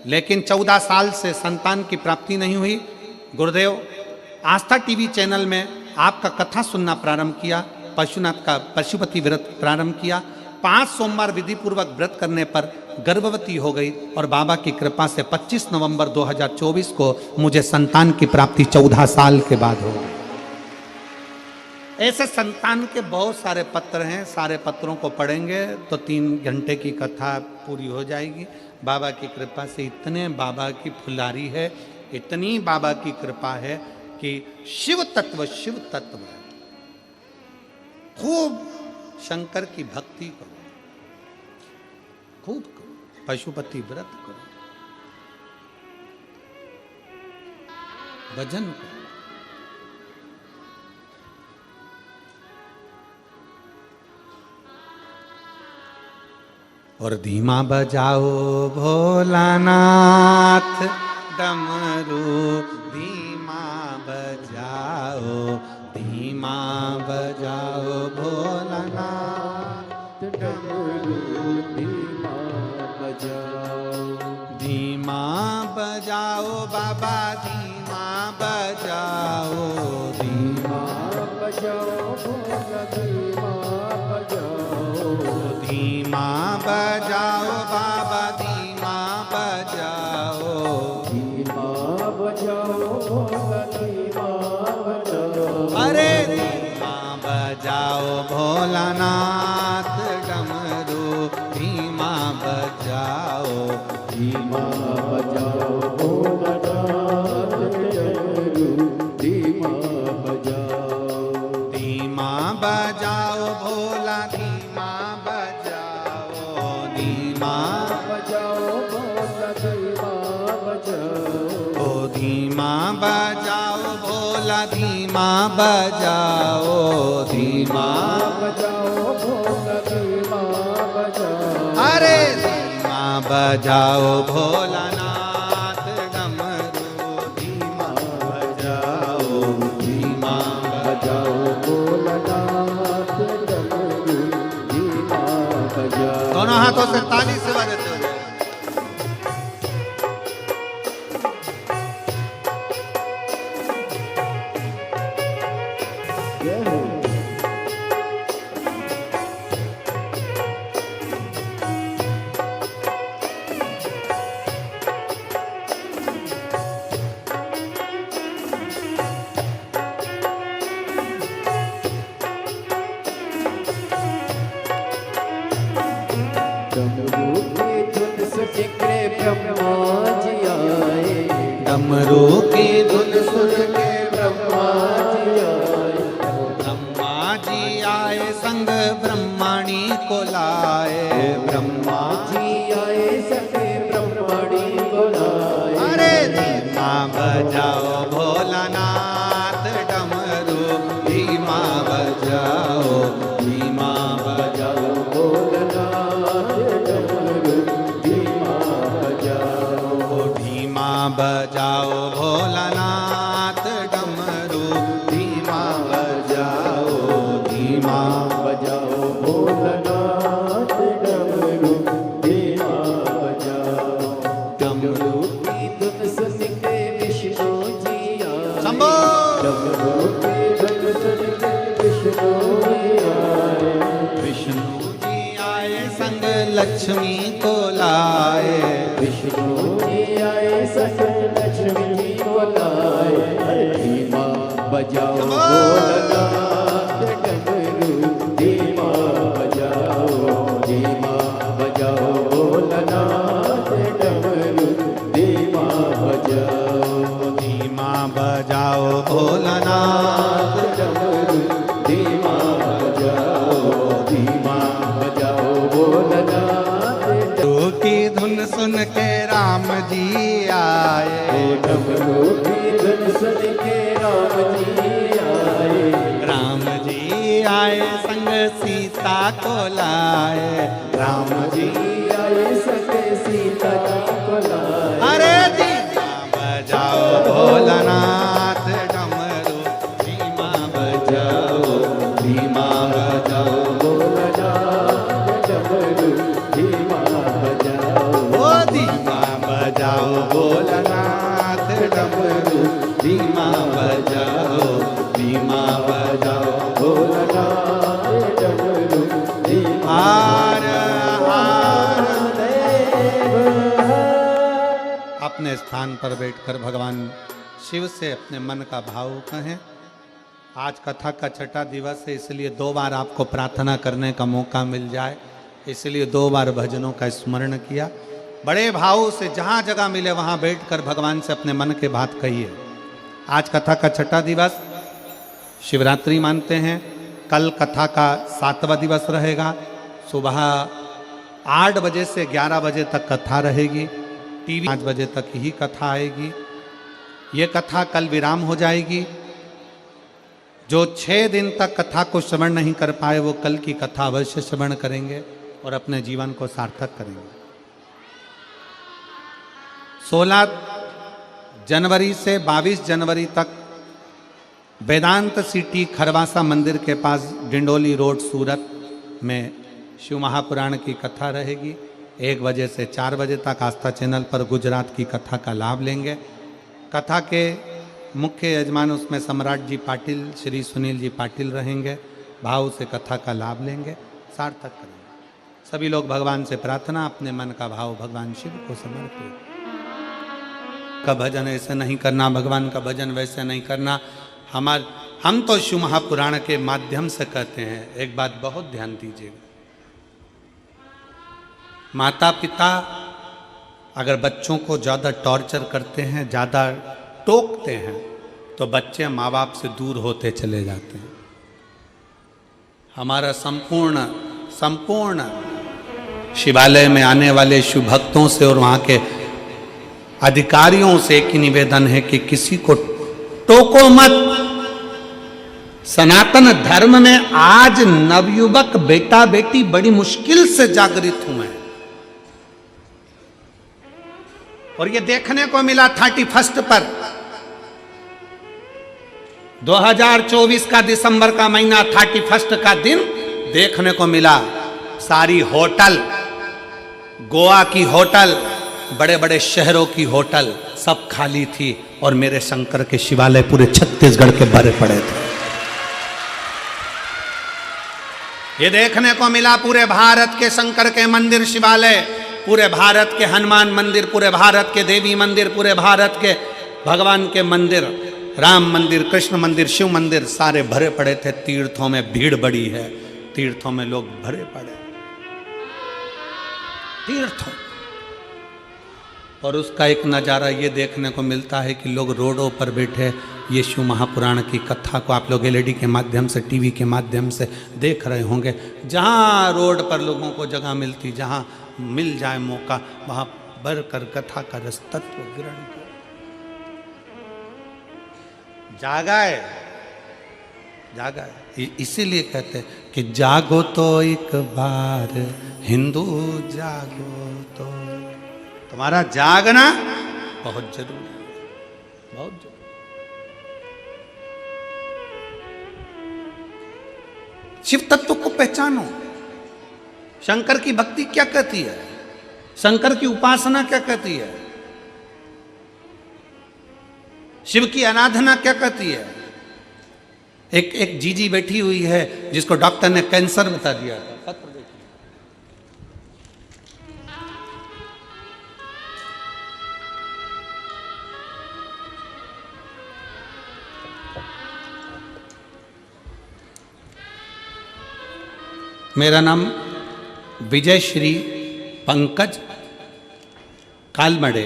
लेकिन 14 साल से संतान की प्राप्ति नहीं हुई। गुरुदेव, आस्था टीवी चैनल में आपका कथा सुनना प्रारंभ किया, पशुपति व्रत प्रारंभ किया। 5 सोमवार विधि पूर्वक व्रत करने पर गर्भवती हो गई और बाबा की कृपा से 25 नवंबर 2024 को मुझे संतान की प्राप्ति 14 साल के बाद हो गई। ऐसे संतान के बहुत सारे पत्र हैं, सारे पत्रों को पढ़ेंगे तो 3 घंटे की कथा पूरी हो जाएगी। बाबा की कृपा से इतने बाबा की फुलारी है, इतनी बाबा की कृपा है कि शिव तत्व है। खूब शंकर की भक्ति करो, खूब करो, पशुपति व्रत करो, भजन करो। और धीमा बजाओ भोलानाथ डमरू, धीमा बजाओ, धीमा बजाओ भोलानाथ डमरू, धीमा बजाओ, धीमा बजाओ बाबा, धीमा बजाओ, धीमा बजाओ भोला, धीमा बजाओ, धीमा बजाओ बाबा, धीमा बजाओ, धीमा बजाओ भोला, धीमा बजाओ। अरे धीमा बजाओ भोलानाथ डमरू, धीमा बजाओ, धीमा बजाओ भोलानाथ डमरू, धीमा बजाओ, धीमा बजाओ भोला, धीमा बजाओ, धीमा बजाओ भोला, धीमा बजाओ, ओ धीमा बजाओ भोला, धीमा बजाओ, धीमा बजाओ भोला, धीमा बजाओ। अरे धीमा बजाओ भोलानाथ डमरू, धीमा बजाओ, धीमा बजाओ भोलानाथ डमरू, धीमा से ताली से बजाते हुए। जय हो। डमरू की धुन सुन के ब्रह्मा जी आए। डमरू की धुन सुन के ब्रह्मा जी आए। ब्रह्मा जी आए संग ब्रह्मणी को लाए। ब्रह्मा जी आए सके ब्रह्मणी को लाए। अरे धीमा बजाओ भोलानाथ डमरू, धीमा बजाओ, धीमा बजाओ भोलेनाथ डमरू, धीमा बजाओ। धीमा बजाओ भोलानाथ डमरू, धीमा बजाओ, धीमा बजाओ भोलेनाथ डमरू, धीमा बजाओ। डमरू की धुन सुन के विष्णु जी आए। शंभो। डमरू की धुन सुन के विष्णु जी आए। विष्णु जी आए संग लक्ष्मी को लाए। विष्णु जी आए सके लक्ष्मी जी को लाए। धीमा बजाओ भोलेनाथ डमरू, धीमा बजाओ, धीमा बजाओ भोलेनाथ डमरू, धीमा बजाओ। धीमा बजाओ भोलानाथ डमरू, धीमा बजाओ, धीमा बजाओ भोलेनाथ डमरू की धुन सुन के राम जी आए। डमरू की धुन सुन के राम जी आए। राम जी आए संग सीता को लाए। राम जी आए सके सीता जी को लाए। अरे धीमा बजाओ भोलानाथ डमरू, धीमा बजाओ, धीमा बजाओ, भोलेनाथ डमरू, धीमा बजाओ। ओ धीमा बजाओ भोलानाथ डमरू, धीमा बजाओ, धीमा बजाओ। भोलेनाथ डमरू, धीमा हार हार देव है। अपने स्थान पर बैठकर भगवान शिव से अपने मन का भाव कहें। आज कथा का छठा दिवस है, इसलिए 2 बार आपको प्रार्थना करने का मौका मिल जाए, इसलिए 2 बार भजनों का स्मरण किया। बड़े भाव से जहाँ जगह मिले वहाँ बैठकर भगवान से अपने मन के बात कहिए। आज कथा का छठा दिवस, शिवरात्रि मानते हैं। कल कथा का 7वां दिवस रहेगा। सुबह 8 बजे से 11 बजे तक कथा रहेगी। टीवी 5 बजे तक ही कथा आएगी। ये कथा कल विराम हो जाएगी। जो 6 दिन तक कथा को श्रवण नहीं कर पाए वो कल की कथा अवश्य श्रवण करेंगे और अपने जीवन को सार्थक करेंगे। 16 जनवरी से 22 जनवरी तक वेदांत सिटी खरवासा मंदिर के पास डिंडोली रोड सूरत में शिव महापुराण की कथा रहेगी। 1 बजे से 4 बजे तक आस्था चैनल पर गुजरात की कथा का लाभ लेंगे। कथा के मुख्य यजमान उसमें सम्राट जी पाटिल, श्री सुनील जी पाटिल रहेंगे। भाव से कथा का लाभ लेंगे, सार्थक करेंगे। सभी लोग भगवान से प्रार्थना, अपने मन का भाव भगवान शिव को समर्पित। का भजन ऐसे नहीं करना, भगवान का भजन वैसे नहीं करना। हम तो शिव महापुराण के माध्यम से कहते हैं। एक बात बहुत ध्यान दीजिएगा, माता पिता अगर बच्चों को ज़्यादा टॉर्चर करते हैं, ज़्यादा टोकते हैं, तो बच्चे माँ बाप से दूर होते चले जाते हैं। हमारा संपूर्ण शिवालय में आने वाले शिव भक्तों से और वहाँ के अधिकारियों से एक ही निवेदन है कि किसी को टोको मत। सनातन धर्म में आज नवयुवक बेटा बेटी बड़ी मुश्किल से जागृत हुए हैं और ये देखने को मिला 31 पर 2024 का दिसंबर का महीना 31 का दिन देखने को मिला। सारी होटल गोवा की होटल, बड़े बड़े शहरों की होटल सब खाली थी और मेरे शंकर के शिवालय पूरे छत्तीसगढ़ के भरे पड़े थे। ये देखने को मिला पूरे भारत के शंकर के मंदिर शिवालय, पूरे भारत के हनुमान मंदिर, पूरे भारत के देवी मंदिर, पूरे भारत के भगवान के मंदिर, राम मंदिर, कृष्ण मंदिर, शिव मंदिर सारे भरे पड़े थे। तीर्थों में भीड़ बड़ी है, तीर्थों में लोग भरे पड़े, तीर्थों। और उसका एक नज़ारा ये देखने को मिलता है कि लोग रोडों पर बैठे यीशु महापुराण की कथा को आप लोग एलईडी के माध्यम से, टीवी के माध्यम से देख रहे होंगे। जहाँ रोड पर लोगों को जगह मिलती, जहाँ मिल जाए मौका, वहाँ भर कर कथा का रस तत्व ग्रहण करो। जागा है, जागा है। इसीलिए कहते हैं कि जागो तो एक बार हिंदू, जागो तो। तुम्हारा जागना बहुत जरूरी है, बहुत जरूरी। शिव तत्व को पहचानो। शंकर की भक्ति क्या कहती है, शंकर की उपासना क्या कहती है, शिव की आराधना क्या कहती है। एक जीजी बैठी हुई है जिसको डॉक्टर ने कैंसर बता दिया था, पत्र देखिए। मेरा नाम विजय श्री पंकज कालमड़े,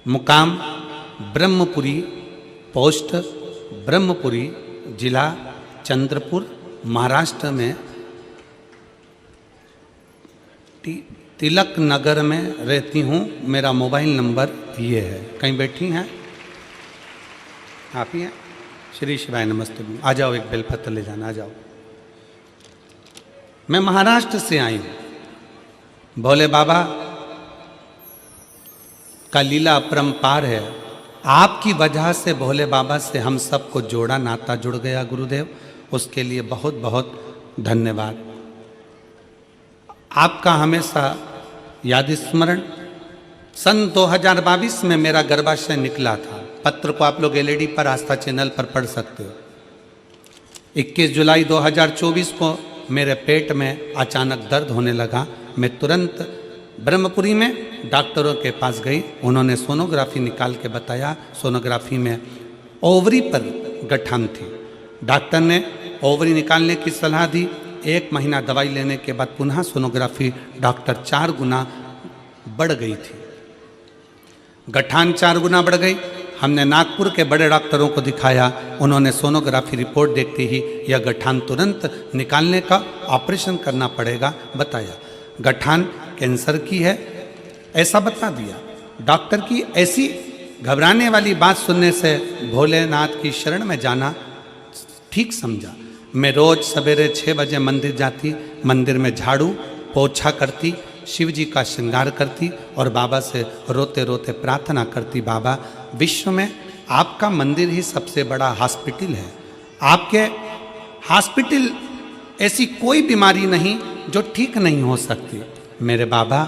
मुकाम ब्रह्मपुरी, पोस्ट ब्रह्मपुरी, जिला चंद्रपुर, महाराष्ट्र में तिलक नगर में रहती हूँ। मेरा मोबाइल नंबर ये है। कहीं बैठी हैं आप ही हैं? श्री शिवाय नमस्ते। आ जाओ, एक बेलपत्र ले जाना, आ जाओ। मैं महाराष्ट्र से आई हूँ। भोले बाबा का लीला अपरंपार है। आपकी वजह से भोले बाबा से हम सबको जोड़ा, नाता जुड़ गया गुरुदेव, उसके लिए बहुत बहुत धन्यवाद। आपका हमेशा याद स्मरण। सन 2022 में मेरा गर्भाशय निकला था। पत्र को आप लोग एलईडी पर आस्था चैनल पर पढ़ सकते हो। 21 जुलाई 2024 को मेरे पेट में अचानक दर्द होने लगा। मैं तुरंत ब्रह्मपुरी में डॉक्टरों के पास गई। उन्होंने सोनोग्राफी निकाल के बताया, सोनोग्राफी में ओवरी पर गठान थी। डॉक्टर ने ओवरी निकालने की सलाह दी। 1 महीना दवाई लेने के बाद पुनः सोनोग्राफी डॉक्टर 4 गुना बढ़ गई थी। गठान 4 गुना बढ़ गई। हमने नागपुर के बड़े डॉक्टरों को दिखाया। उन्होंने सोनोग्राफी रिपोर्ट देखते ही यह गठान तुरंत निकालने का ऑपरेशन करना पड़ेगा बताया। गठान कैंसर की है ऐसा बता दिया। डॉक्टर की ऐसी घबराने वाली बात सुनने से भोलेनाथ की शरण में जाना ठीक समझा। मैं रोज सवेरे 6 बजे मंदिर जाती, मंदिर में झाड़ू पोछा करती, शिव जी का श्रृंगार करती और बाबा से रोते रोते प्रार्थना करती, बाबा विश्व में आपका मंदिर ही सबसे बड़ा हॉस्पिटल है। आपके हॉस्पिटल ऐसी कोई बीमारी नहीं जो ठीक नहीं हो सकती। मेरे बाबा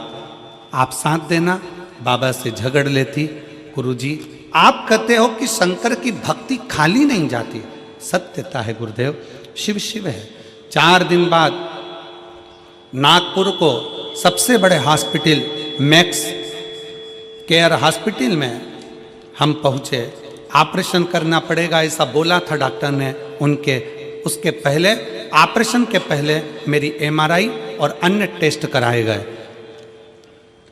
आप साथ देना। बाबा से झगड़ लेती, गुरुजी आप कहते हो कि शंकर की भक्ति खाली नहीं जाती। सत्यता है गुरुदेव, शिव शिव है। 4 दिन बाद नागपुर को सबसे बड़े हॉस्पिटल मैक्स केयर हॉस्पिटल में हम पहुँचे। ऑपरेशन करना पड़ेगा ऐसा बोला था डॉक्टर ने। उसके पहले, ऑपरेशन के पहले मेरी एमआरआई और अन्य टेस्ट कराए गए,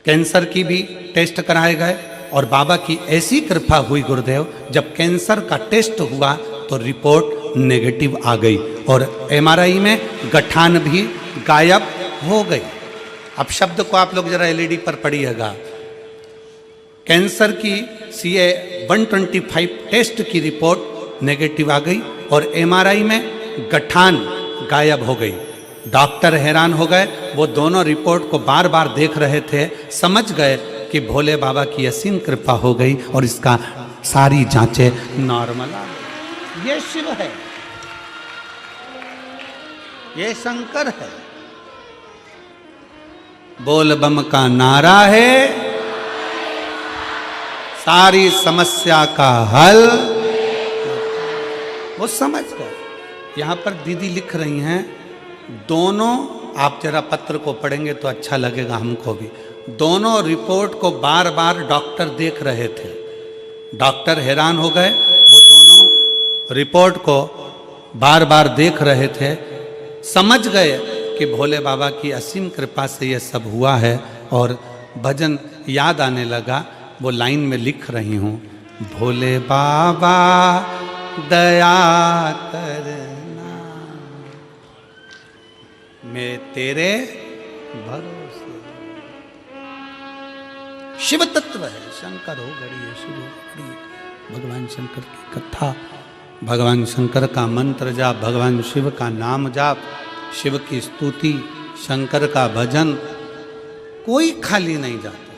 कैंसर की भी टेस्ट कराए गए। और बाबा की ऐसी कृपा हुई गुरुदेव, जब कैंसर का टेस्ट हुआ तो रिपोर्ट नेगेटिव आ गई और एमआरआई में गठान भी गायब हो गई। अब शब्द को आप लोग जरा एलईडी पर पढ़िएगा। कैंसर की CA 125 टेस्ट की रिपोर्ट नेगेटिव आ गई और एमआरआई में गठान गायब हो गई। डॉक्टर हैरान हो गए। वो दोनों रिपोर्ट को बार बार देख रहे थे। समझ गए कि भोले बाबा की असीम कृपा हो गई और इसका सारी जांचें नॉर्मल आ गई। ये शिव है, ये शंकर है। बोल बम का नारा है, सारी समस्या का हल। वो समझ गए। यहां पर दीदी लिख रही हैं, दोनों, आप जरा पत्र को पढ़ेंगे तो अच्छा लगेगा हमको भी। दोनों रिपोर्ट को बार बार डॉक्टर देख रहे थे। डॉक्टर हैरान हो गए, वो दोनों रिपोर्ट को बार बार देख रहे थे, समझ गए कि भोले बाबा की असीम कृपा से ये सब हुआ है। और भजन याद आने लगा, वो लाइन में लिख रही हूँ, भोले बाबा दया करना, मैं तेरे भरोसे। शिव तत्व है, शंकर हो घड़ी है, शिव हो घड़ी है। भगवान शंकर की कथा, भगवान शंकर का मंत्र जाप, भगवान शिव का नाम जाप, शिव की स्तुति, शंकर का भजन, कोई खाली नहीं जाता।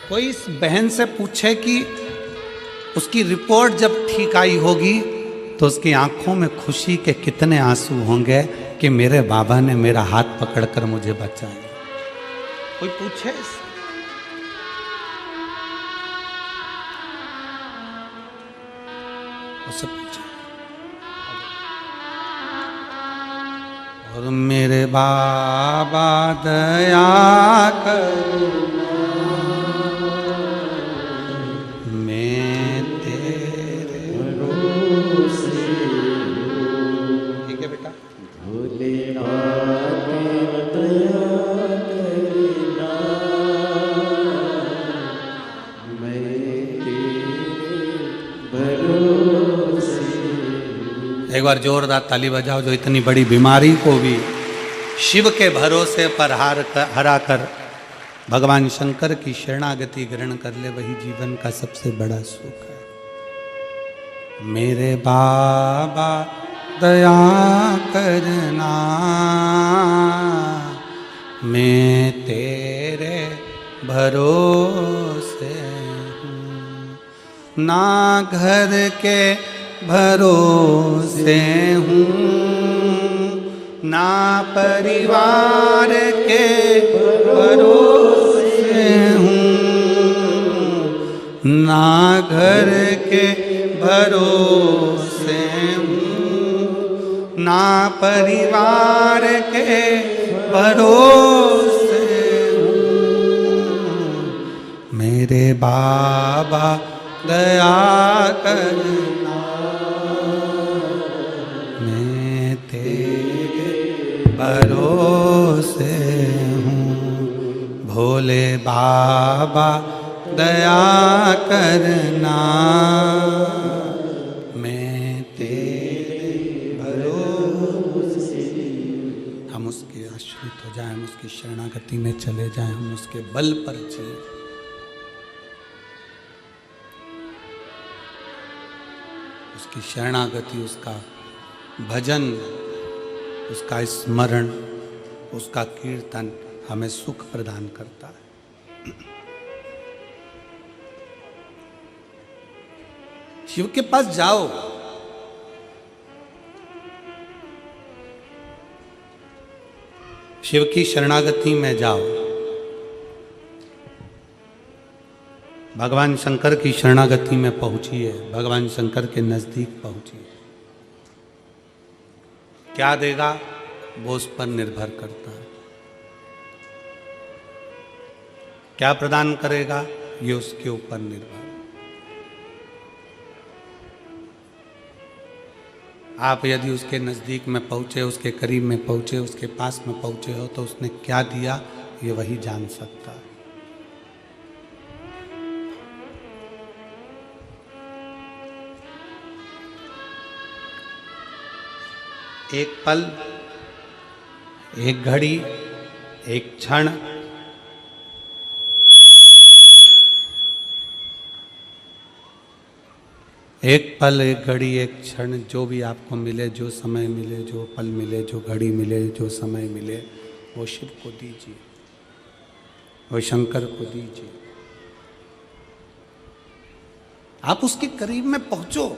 कोई इस बहन से पूछे कि उसकी रिपोर्ट जब ठीक आई होगी तो उसकी आंखों में खुशी के कितने आंसू होंगे कि मेरे बाबा ने मेरा हाथ पकड़कर मुझे बचाया। कोई पूछे इससे? उससे पूछे। और मेरे बाबा दया करो, मैं तेरे भरोसे। ठीक है बेटा। भोलेनाथ दया करना, मैं तेरे भरोसे। एक बार जोरदार ताली बजाओ, जो इतनी बड़ी बीमारी को भी शिव के भरोसे पर हरा कर भगवान शंकर की शरणागति ग्रहण कर ले, वही जीवन का सबसे बड़ा सुख है। मेरे बाबा दया करना, मैं तेरे भरोसे हूँ, ना घर के भरोसे हूँ, ना परिवार के भरोसे हूँ, ना घर के भरोसे हूँ, ना परिवार के भरोसे हूँ। मेरे बाबा दया करना, मैं तेरे भरोसे हूँ। भोले बाबा दया करना, मैं तेरे भरोसे। हम उसके आश्रित हो जाएं, हम उसकी शरणागति में चले जाएं, हम उसके बल पर जिए। उसकी शरणागति, उसका भजन, उसका स्मरण, उसका कीर्तन हमें सुख प्रदान करता है। शिव के पास जाओ, शिव की शरणागति में जाओ, भगवान शंकर की शरणागति में पहुंचिए, भगवान शंकर के नजदीक पहुंचिए। क्या देगा वो उस पर निर्भर करता है। क्या प्रदान करेगा ये उसके ऊपर निर्भर। आप यदि उसके नजदीक में पहुंचे, उसके करीब में पहुंचे, उसके पास में पहुंचे हो, तो उसने क्या दिया ये वही जान सकता है। एक पल, एक घड़ी, एक क्षण, एक पल, एक घड़ी, एक क्षण, जो भी आपको मिले, जो समय मिले, जो पल मिले, जो घड़ी मिले, जो समय मिले, वो शिव को दीजिए, वो शंकर को दीजिए। आप उसके करीब में पहुंचो,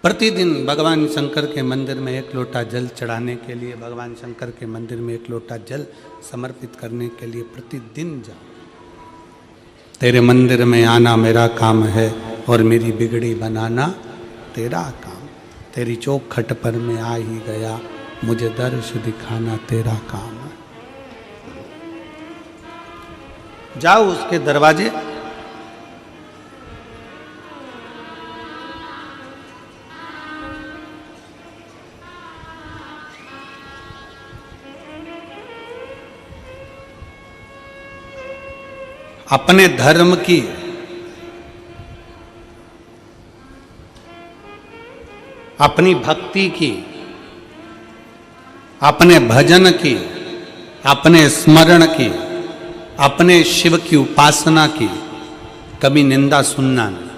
प्रतिदिन भगवान शंकर के मंदिर में एक लोटा जल चढ़ाने के लिए, भगवान शंकर के मंदिर में एक लोटा जल समर्पित करने के लिए प्रतिदिन जाओ। तेरे मंदिर में आना मेरा काम है और मेरी बिगड़ी बनाना तेरा काम। तेरी चौखट पर मैं आ ही गया, मुझे दर्श दिखाना तेरा काम है। जाओ उसके दरवाजे, अपने धर्म की, अपनी भक्ति की, अपने भजन की, अपने स्मरण की, अपने शिव की उपासना की कभी निंदा सुनना नहीं,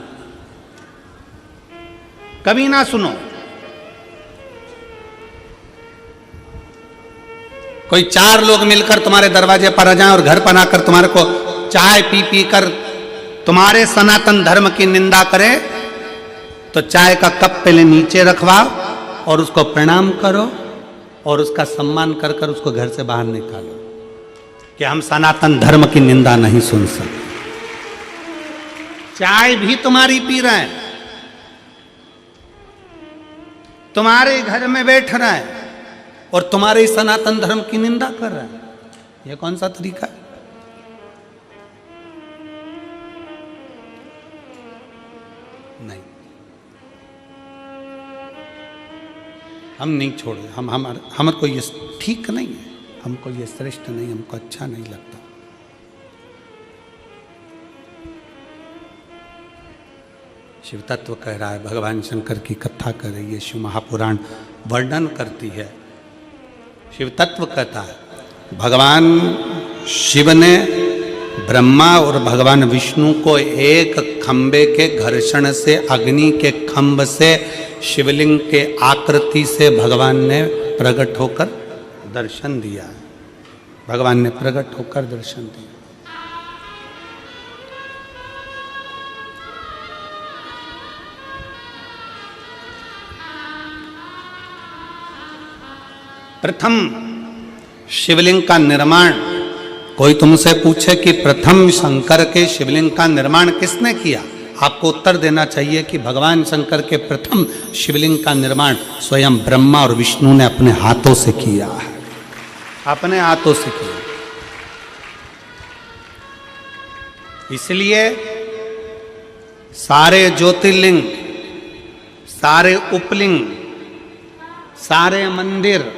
कभी ना सुनो। कोई 4 लोग मिलकर तुम्हारे दरवाजे पर आ जाएं और घर पर आकर तुम्हारे को चाय पी पी कर तुम्हारे सनातन धर्म की निंदा करे, तो चाय का कप पहले नीचे रखवाओ और उसको प्रणाम करो और उसका सम्मान कर कर उसको घर से बाहर निकालो कि हम सनातन धर्म की निंदा नहीं सुन सकते। चाय भी तुम्हारी पी रहे हैं, तुम्हारे घर में बैठ रहा है और तुम्हारे सनातन धर्म की निंदा कर रहा है। यह कौन सा तरीका है? नहीं, हम नहीं छोड़े। हमारे को ये ठीक नहीं है, हमको ये श्रेष्ठ नहीं, हमको अच्छा नहीं लगता। शिव तत्व कह रहा है, भगवान शंकर की कथा कर रही है, शिव महापुराण वर्णन करती है। शिव तत्व कहता है भगवान शिव ने ब्रह्मा और भगवान विष्णु को एक खंबे के घर्षण से, अग्नि के खंभ से, शिवलिंग के आकृति से भगवान ने प्रकट होकर दर्शन दिया। भगवान ने प्रकट होकर दर्शन दिया। प्रथम शिवलिंग का निर्माण, कोई तुमसे पूछे कि प्रथम शंकर के शिवलिंग का निर्माण किसने किया, आपको उत्तर देना चाहिए कि भगवान शंकर के प्रथम शिवलिंग का निर्माण स्वयं ब्रह्मा और विष्णु ने अपने हाथों से किया है, अपने हाथों से किया। इसलिए सारे ज्योतिर्लिंग, सारे उपलिंग, सारे मंदिर